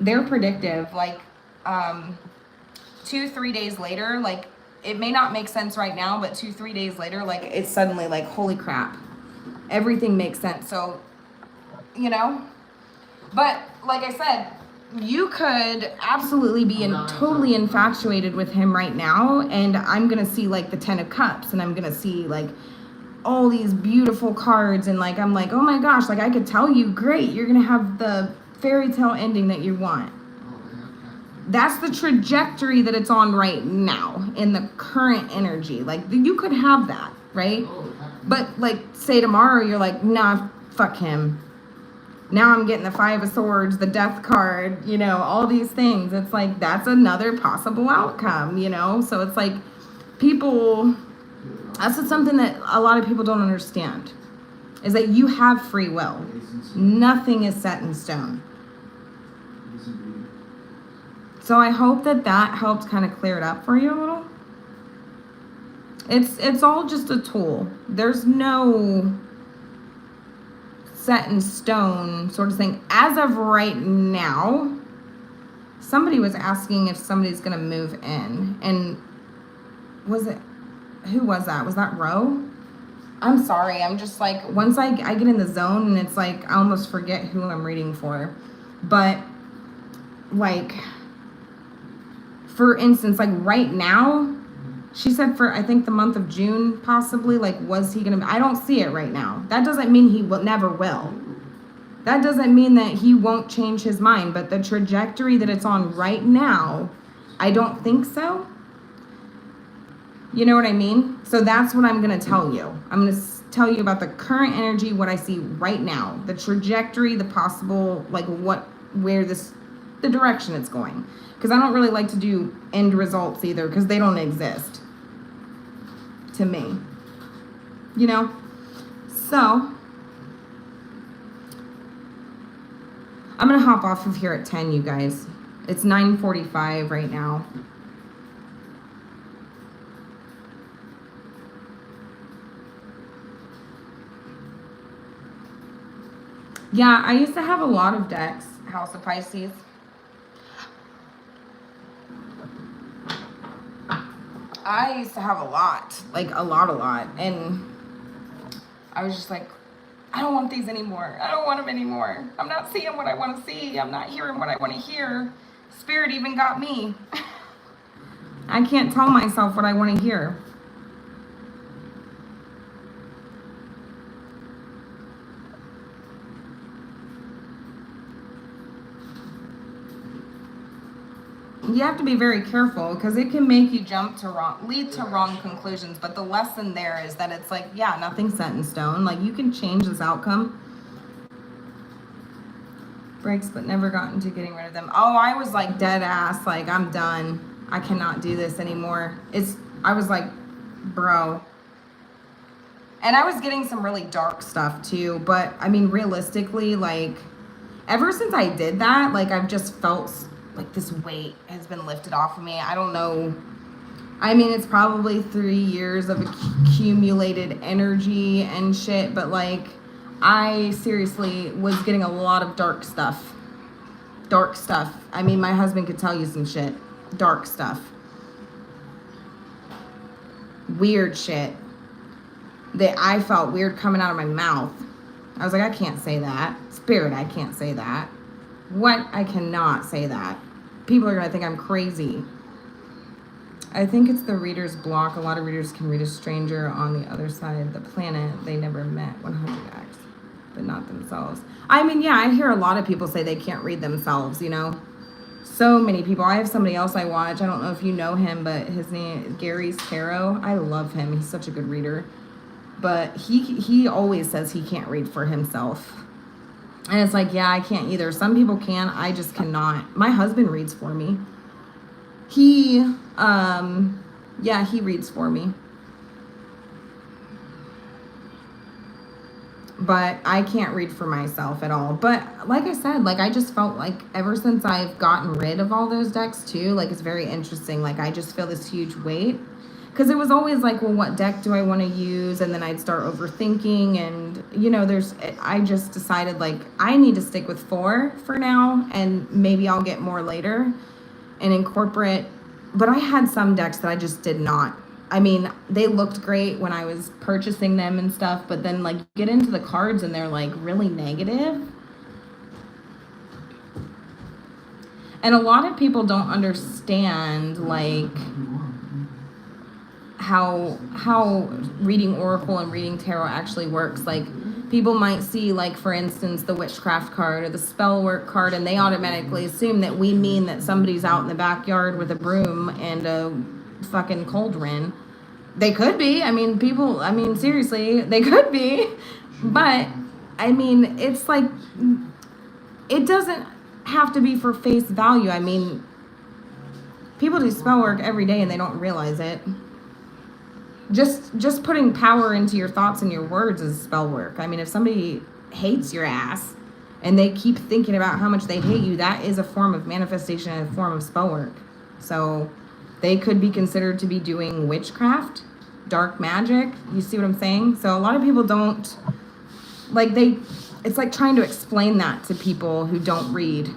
they're predictive. Like 2-3 days later, like it may not make sense right now, but 2-3 days later, like it's suddenly like, holy crap, everything makes sense. So, you know, but like I said, you could absolutely be totally infatuated with him right now, and I'm gonna see like the 10 of Cups, and I'm gonna see like all these beautiful cards, and like I'm like, oh my gosh, like I could tell you, great, you're gonna have the fairy tale ending that you want. That's the trajectory that it's on right now in the current energy. Like you could have that, right? But like say tomorrow you're like, nah, fuck him. Now I'm getting the 5 of Swords, the Death card, you know, all these things. It's like, that's another possible outcome, you know? So it's like people, that's something that a lot of people don't understand, is that you have free will. Nothing is set in stone. So I hope that that helps kind of clear it up for you a little. It's all just a tool. There's no set in stone sort of thing. As of right now, somebody was asking if somebody's going to move in. And who was that? Was that Ro? I'm sorry. I'm just like, once I get in the zone and it's like, I almost forget who I'm reading for. But like, for instance, like right now, she said for, I think the month of June, possibly, like, was he going to, I don't see it right now. That doesn't mean he never will. That doesn't mean that he won't change his mind, but the trajectory that it's on right now, I don't think so. You know what I mean? So that's what I'm going to tell you. I'm going to tell you about the current energy, what I see right now, the trajectory, the possible, like the direction it's going. Because I don't really like to do end results either, because they don't exist to me, you know? So I'm gonna hop off of here at 10, you guys. It's 9:45 right now. Yeah, I used to have a lot of decks, House of Pisces. I used to have a lot, like a lot. And I was just like, I don't want these anymore. I don't want them anymore. I'm not seeing what I want to see. I'm not hearing what I want to hear. Spirit even got me. I can't tell myself what I want to hear. You have to be very careful, because it can make you lead to wrong conclusions. But the lesson there is that it's like, yeah, nothing's set in stone. Like, you can change this outcome. Breaks, but never gotten to getting rid of them. Oh, I was like dead ass. Like, I'm done. I cannot do this anymore. I was like, bro. And I was getting some really dark stuff too. But I mean, realistically, like, ever since I did that, like, I've just felt like this weight has been lifted off of me. I don't know. I mean, it's probably 3 years of accumulated energy and shit, but like, I seriously was getting a lot of dark stuff. Dark stuff. I mean, my husband could tell you some shit. Dark stuff. Weird shit that I felt weird coming out of my mouth. I was like, I can't say that. Spirit, I can't say that. What? I cannot say that. People are going to think I'm crazy. I think it's the reader's block. A lot of readers can read a stranger on the other side of the planet they never met. 100x. but not themselves. I mean, yeah, I hear a lot of people say they can't read themselves, you know? So many people. I have somebody else I watch. I don't know if you know him, but his name is Gary's Tarot. I love him. He's such a good reader. But he always says he can't read for himself. And it's like, yeah, I can't either. Some people can. I just cannot. My husband reads for me. He reads for me. But I can't read for myself at all. But like I said, like I just felt like ever since I've gotten rid of all those decks too, like it's very interesting. Like I just feel this huge weight. Because it was always like, well, what deck do I want to use? And then I'd start overthinking. And, you know, I just decided like I need to stick with 4 for now. And maybe I'll get more later and incorporate. But I had some decks that I just did not. I mean, they looked great when I was purchasing them and stuff, but then like get into the cards and they're like really negative. And a lot of people don't understand like how reading Oracle and reading Tarot actually works. Like people might see like, for instance, the witchcraft card or the spell work card, and they automatically assume that we mean that somebody's out in the backyard with a broom and a fucking cauldron. They could be. I mean, seriously, they could be. But, I mean, it's like, it doesn't have to be for face value. I mean, people do spell work every day and they don't realize it. Just putting power into your thoughts and your words is spell work. I mean, if somebody hates your ass and they keep thinking about how much they hate you, that is a form of manifestation and a form of spell work. So they could be considered to be doing witchcraft, dark magic. You see what I'm saying? So a lot of people don't, like it's like trying to explain that to people who don't read,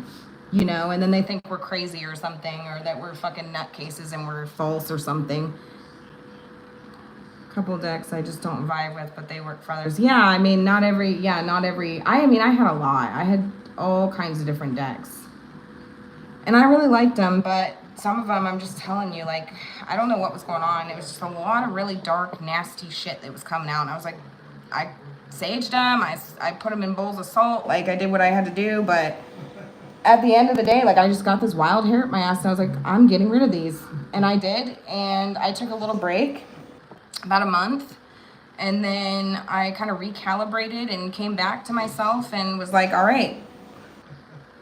you know, and then they think we're crazy or something, or that we're fucking nutcases and we're false or something. Couple decks I just don't vibe with, but they work for others. Yeah, I mean, not every, I had a lot. I had all kinds of different decks. And I really liked them, but some of them, I'm just telling you, like, I don't know what was going on. It was just a lot of really dark, nasty shit that was coming out. And I was like, I saged them. I put them in bowls of salt. Like, I did what I had to do. But at the end of the day, like, I just got this wild hair at my ass. And I was like, I'm getting rid of these. And I did. And I took a little break, about a month. And then I kind of recalibrated and came back to myself and was like, all right,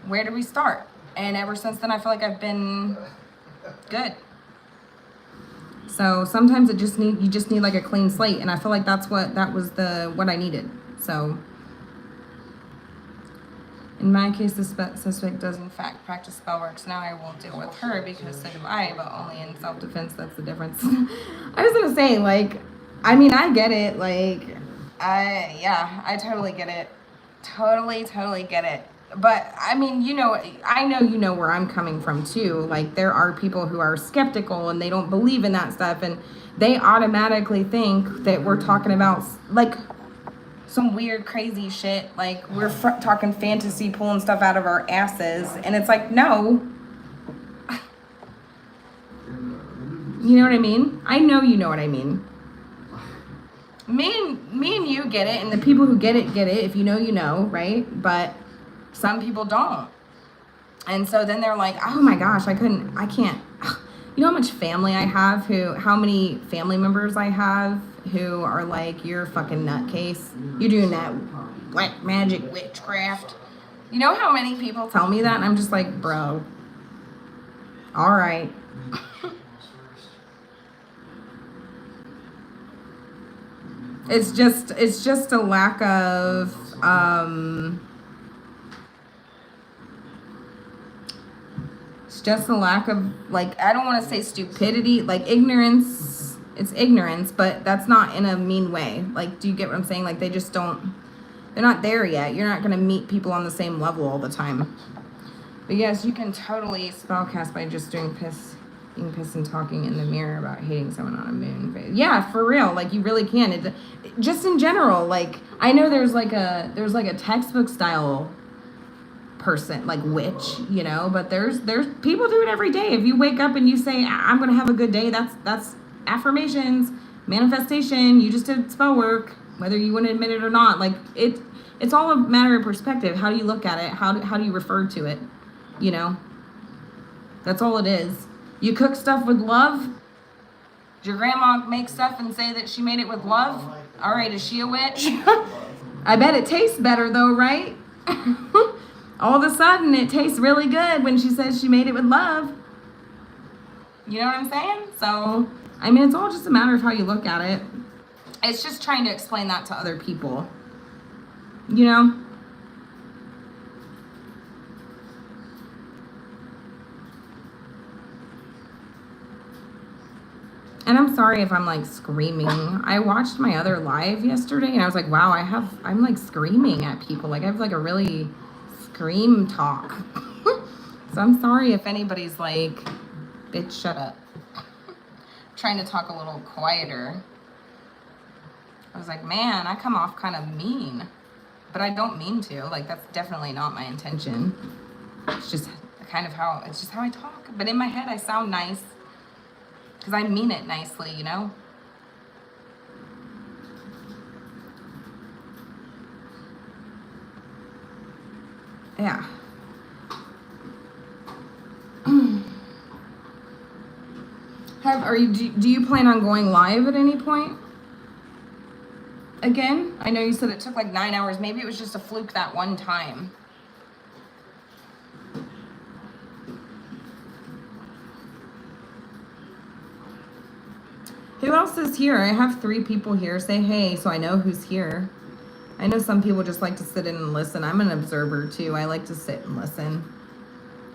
where do we start? And ever since then, I feel like I've been good. So sometimes you just need like a clean slate, and I feel like that was what I needed. So in my case, the suspect does in fact practice spell work. So now I will deal with her because so do I, but only in self-defense. That's the difference. I was gonna say, like, I mean, I get it. Like, I totally get it. Totally get it. But I mean, you know, I know you know where I'm coming from too. Like, there are people who are skeptical and they don't believe in that stuff, and they automatically think that we're talking about like some weird crazy shit, like we're talking fantasy, pulling stuff out of our asses, and it's like, no. You know what I mean? I know you know what I mean. Me and you get it, and the people who get it. If you know, you know, right? But some people don't. And so then they're like, oh my gosh, I can't. You know how much family I have how many family members I have who are like, you're a fucking nutcase. You're doing that black magic witchcraft. You know how many people tell me that? And I'm just like, bro, all right. It's just a lack of, just a lack of, like, I don't want to say stupidity, like ignorance. It's ignorance, but that's not in a mean way. Like, do you get what I'm saying? Like, they're not there yet. You're not going to meet people on the same level all the time. But yes, you can totally spellcast by just being pissed and talking in the mirror about hating someone on a moon phase. Yeah, for real. Like, you really can. Just in general, like, I know there's like a textbook style person, like witch, you know, but there's people do it every day. If you wake up and you say, I'm gonna have a good day, that's affirmations. Manifestation, you just did spell work, whether you want to admit it or not. Like it's all a matter of perspective. How do you look at it? How do you refer to it? You know, that's all it is. You cook stuff with love. Did your grandma make stuff and say that she made it with love? All right, is she a witch? I bet it tastes better though, right? All of a sudden, it tastes really good when she says she made it with love. You know what I'm saying? So, I mean, it's all just a matter of how you look at it. It's just trying to explain that to other people. You know? And I'm sorry if I'm like screaming. I watched my other live yesterday and I was like, wow, I'm like screaming at people. Like I have like a really scream talk. So I'm sorry if anybody's like, bitch, shut up. Trying to talk a little quieter. I was like, man, I come off kind of mean, but I don't mean to. Like that's definitely not my intention. It's just it's just how I talk. But in my head, I sound nice. Because I mean it nicely, you know? Yeah. Do you plan on going live at any point? Again? I know you said it took like 9 hours. Maybe it was just a fluke that one time. Who else is here? I have 3 people here. Say hey, so I know who's here. I know some people just like to sit in and listen. I'm an observer too. I like to sit and listen.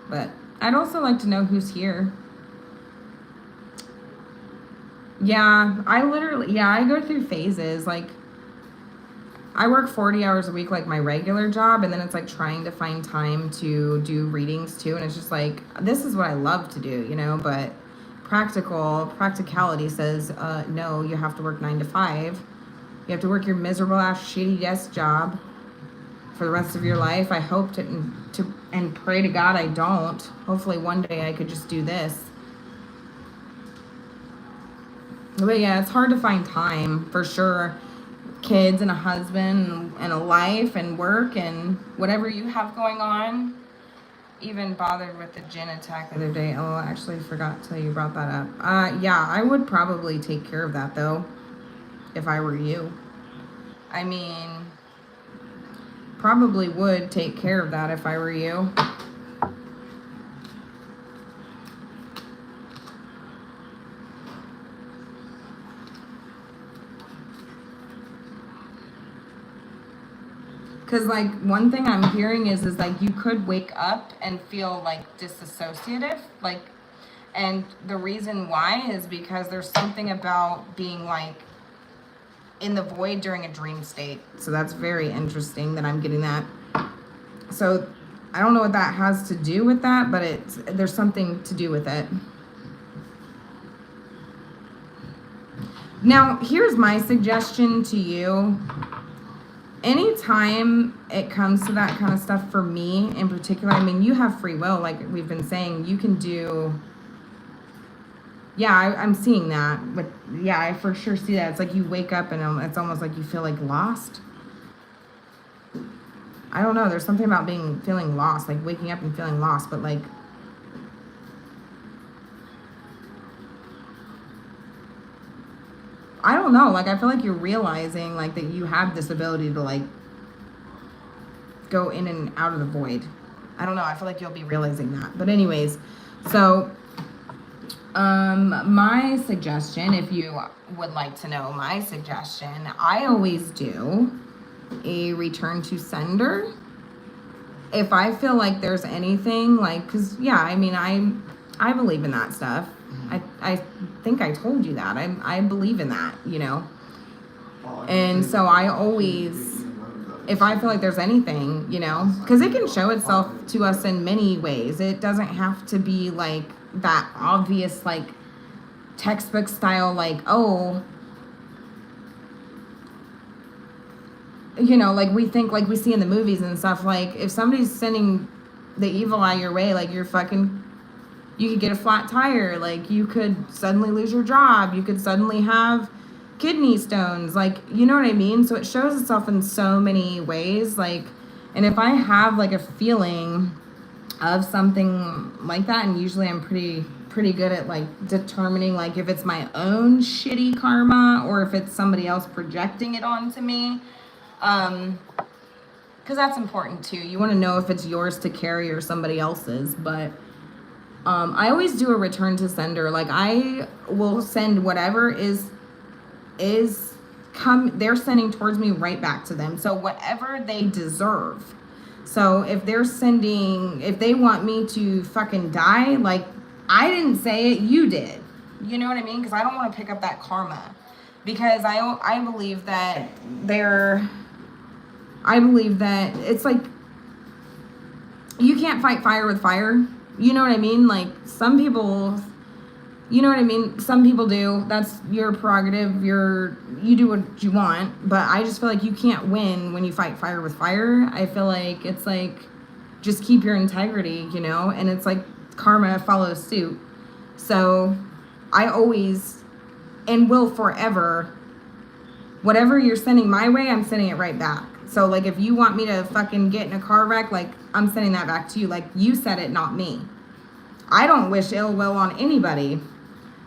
But I'd also like to know who's here. Yeah, I go through phases. Like, I work 40 hours a week, like my regular job, and then it's like trying to find time to do readings too. And it's just like, this is what I love to do, you know, but practicality says, no, you have to work 9 to 5. You have to work your miserable ass shitty desk job for the rest of your life. I hope and pray to God I don't. Hopefully one day I could just do this. But yeah, it's hard to find time for sure. Kids and a husband and a life and work and whatever you have going on. Even bothered with the gin attack the other day. Oh, I actually forgot till you brought that up. Yeah, I would probably take care of that though, if I were you. I mean, probably would take care of that if I were you. Because, like, one thing I'm hearing is like, you could wake up and feel, like, disassociative. Like, and the reason why is because there's something about being, like, in the void during a dream state. So that's very interesting that I'm getting that. So I don't know what that has to do with that, but there's something to do with it. Now, here's my suggestion to you. Anytime it comes to that kind of stuff, for me in particular, I mean, you have free will, like we've been saying. You can do, yeah, I'm seeing that. But yeah, I for sure see that. It's like you wake up and it's almost like you feel like lost. I don't know. There's something about feeling lost, like waking up and feeling lost, but like, I don't know, like I feel like you're realizing like that you have this ability to like go in and out of the void. I don't know, I feel like you'll be realizing that. But anyways, so my suggestion, if you would like to know my suggestion, I always do a return to sender. If I feel like there's anything like, cause yeah, I mean, I believe in that stuff. I think I told you that. I believe in that, you know. And so I always, if I feel like there's anything, you know, because it can show itself to us in many ways. It doesn't have to be like that obvious, like textbook style, like, oh, you know, like we think, like we see in the movies and stuff, like if somebody's sending the evil eye your way, like you could get a flat tire, like you could suddenly lose your job, you could suddenly have kidney stones, like, you know what I mean? So it shows itself in so many ways, like, and if I have like a feeling of something like that, and usually I'm pretty good at like determining like if it's my own shitty karma or if it's somebody else projecting it onto me, because that's important too. You want to know if it's yours to carry or somebody else's. But I always do a return to sender. Like, I will send whatever they're sending towards me right back to them. So whatever they deserve. So if they want me to fucking die, like, I didn't say it, you did. You know what I mean? Because I don't want to pick up that karma. Because I believe that it's like, you can't fight fire with fire. You know what I mean? Like, some people, you know what I mean? Some people do. That's your prerogative. You do what you want. But I just feel like you can't win when you fight fire with fire. I feel like it's like, just keep your integrity, you know? And it's like karma follows suit. So I always and will forever, whatever you're sending my way, I'm sending it right back. So like, if you want me to fucking get in a car wreck, like, I'm sending that back to you. Like, you said it, not me. I don't wish ill will on anybody.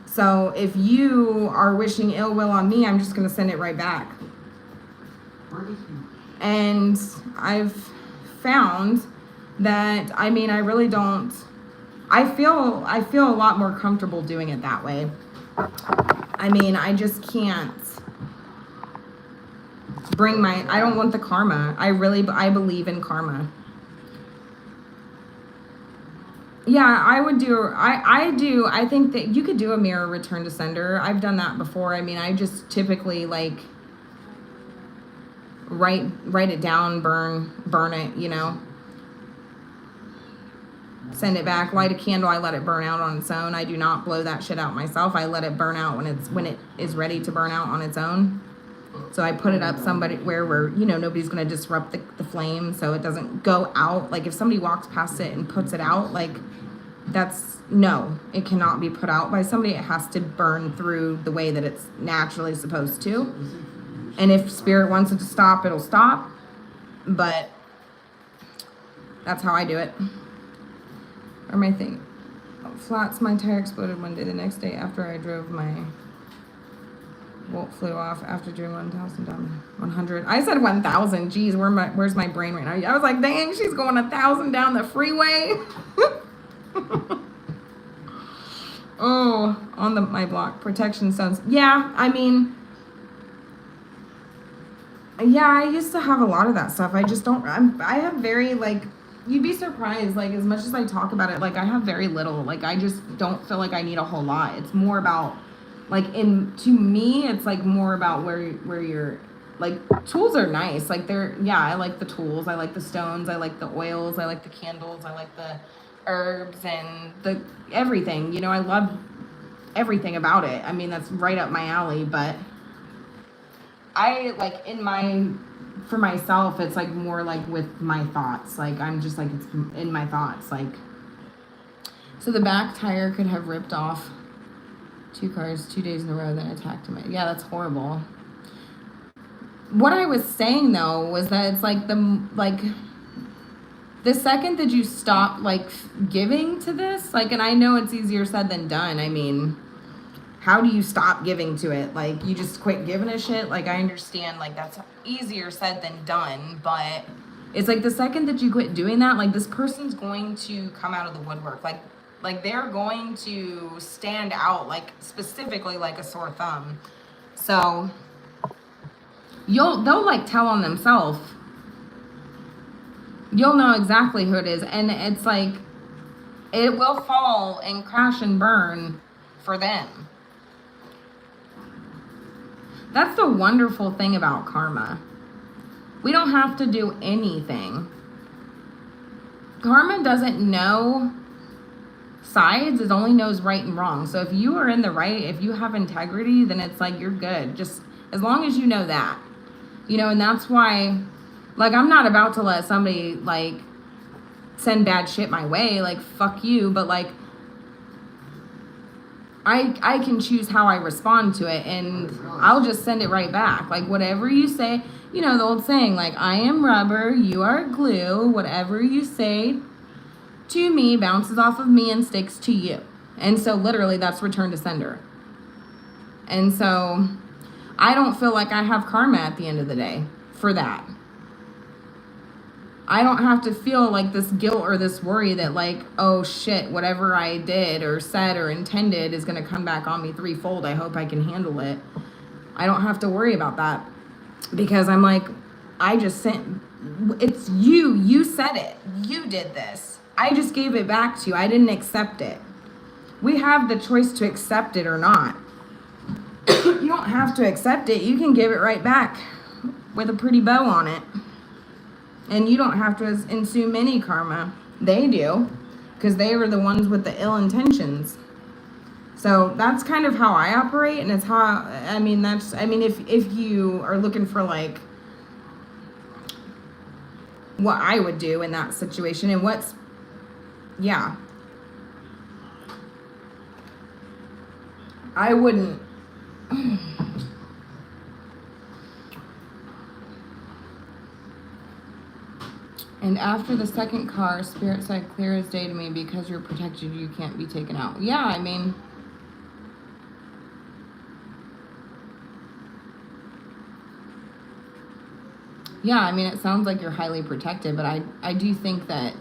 So if you are wishing ill will on me, I'm just going to send it right back. And I've found that, I mean, I really don't, I feel a lot more comfortable doing it that way. I mean, I just can't I don't want the karma. I believe in karma. Yeah, I would do, I think that you could do a mirror return to sender. I've done that before. I mean, I just typically like write it down, burn it, you know, send it back, light a candle. I let it burn out on its own. I do not blow that shit out myself. I let it burn out when it is ready to burn out on its own. So I put it up where you know, nobody's going to disrupt the flame, so it doesn't go out. Like, if somebody walks past it and puts it out, like, no, it cannot be put out by somebody. It has to burn through the way that it's naturally supposed to. And if spirit wants it to stop, it'll stop. But that's how I do it. Or my thing. Flats, my tire exploded one day. The next day after I drove, my bolt flew off after doing 1,000 down 100. I said 1,000. Geez, where's my brain right now? I was like, dang, she's going 1,000 down the freeway. Oh, on my block, protection stones. Yeah, I mean, yeah, I used to have a lot of that stuff. I just don't. I have very, like, you'd be surprised. Like, as much as I talk about it, like, I have very little. Like, I just don't feel like I need a whole lot. It's more about, like, to me, it's like more about where you're, like, tools are nice. Like, I like the tools. I like the stones. I like the oils. I like the candles. I like the herbs and everything. You know, I love everything about it. I mean, that's right up my alley. But I, like, for myself, it's like more like with my thoughts. Like, I'm just like, it's in my thoughts. Like, so the back tire could have ripped off 2 cars 2 days in a row, then attacked him. Yeah, that's horrible. What I was saying though was that it's like the second that you stop like giving to this, like, and I know it's easier said than done. I mean, how do you stop giving to it? Like, you just quit giving a shit? Like, I understand, like, that's easier said than done, but it's like the second that you quit doing that, like, this person's going to come out of the woodwork. Like they're going to stand out, like, specifically like a sore thumb. So they'll like tell on themselves. You'll know exactly who it is. And it's like, it will fall and crash and burn for them. That's the wonderful thing about karma. We don't have to do anything. Karma doesn't know sides, it only knows right and wrong. So if you are in the right, if you have integrity, then it's like, you're good. Just as long as you know that, you know. And that's why, like, I'm not about to let somebody like send bad shit my way. Like, fuck you. But like, I can choose how I respond to it, and I'll just send it right back. Like, whatever you say, you know, the old saying, like, I am rubber, you are glue. Whatever you say to me bounces off of me and sticks to you. And so literally that's return to sender. And so I don't feel like I have karma at the end of the day for that. I don't have to feel like this guilt or this worry that, like, oh shit, whatever I did or said or intended is going to come back on me threefold. I hope I can handle it. I don't have to worry about that because I'm like, I just sent, it's you. You said it. You did this. I just gave it back to you. I didn't accept it. We have the choice to accept it or not. You don't have to accept it. You can give it right back with a pretty bow on it. And you don't have to assume any karma. They do, because they were the ones with the ill intentions. So that's kind of how I operate, and it's how, if you are looking for, like, what I would do in that situation, and yeah. I wouldn't. And after the second car, Spirit said clear as day to me, because you're protected, you can't be taken out. Yeah, I mean, it sounds like you're highly protected, but I do think that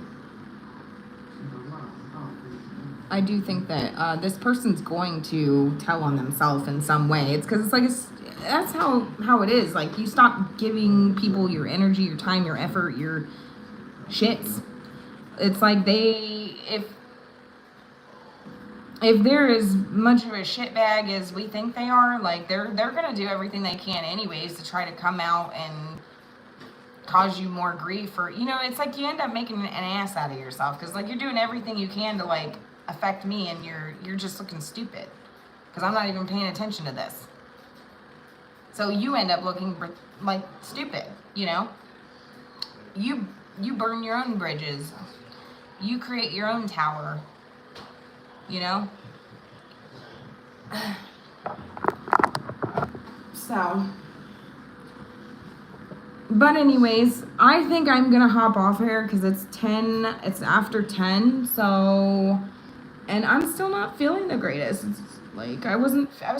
this person's going to tell on themselves in some way. It's because that's how it is. Like, you stop giving people your energy, your time, your effort, your shits. It's like if they're as much of a shitbag as we think they are, like, they're gonna do everything they can anyways to try to come out and cause you more grief, or, you know, it's like you end up making an ass out of yourself, because, like, you're doing everything you can to, like, affect me, and you're just looking stupid because I'm not even paying attention to this. So you end up looking like stupid, you know. You burn your own bridges. You create your own tower, you know. So, but anyways, I think I'm gonna hop off here because it's after 10, so, and I'm still not feeling the greatest. It's like I was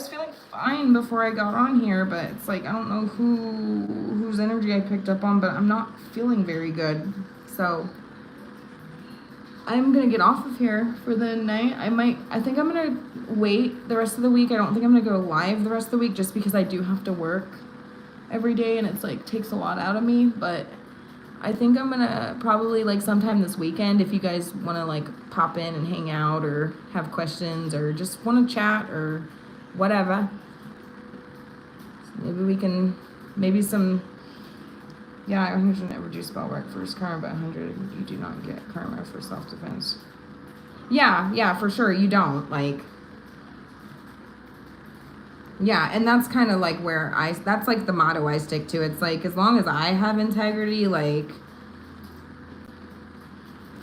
feeling fine before I got on here, but it's like I don't know whose energy I picked up on, but I'm not feeling very good. So I'm gonna get off of here for the night. I think I'm gonna wait the rest of the week. I don't think I'm gonna go live the rest of the week, just because I do have to work every day, and it's like takes a lot out of me. But I think I'm gonna probably, like, sometime this weekend, if you guys want to, like, pop in and hang out or have questions or just want to chat or whatever, maybe we can, yeah, 100 never do spell work for karma, but 100 you do not get karma for self-defense. Yeah, for sure, you don't, like, yeah, and that's kind of like where that's like the motto I stick to. It's like, as long as I have integrity, like,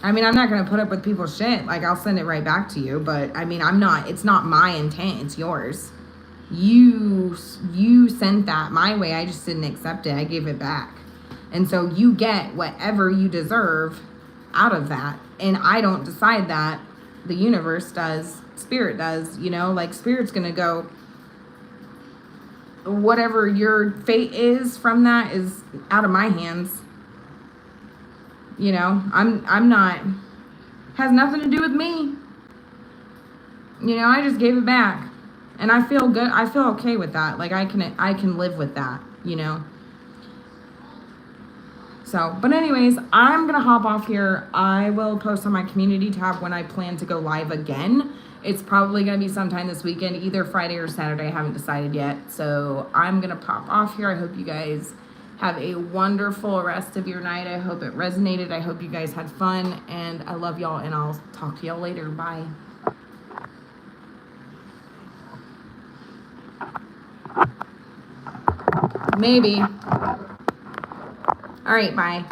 I mean, I'm not going to put up with people's shit. Like, I'll send it right back to you, but I mean, it's not my intent, it's yours. You sent that my way, I just didn't accept it, I gave it back. And so you get whatever you deserve out of that. And I don't decide that, the universe does, spirit does, you know, like, spirit's going to go, whatever your fate is from that is out of my hands. You know, I'm not, has nothing to do with me. You know, I just gave it back, and I feel good. I feel okay with that. Like, I can live with that, you know. So, but anyways, I'm gonna hop off here. I will post on my community tab when I plan to go live again. It's probably going to be sometime this weekend, either Friday or Saturday. I haven't decided yet. So I'm going to pop off here. I hope you guys have a wonderful rest of your night. I hope it resonated. I hope you guys had fun. And I love y'all, and I'll talk to y'all later. Bye. Maybe. All right, bye.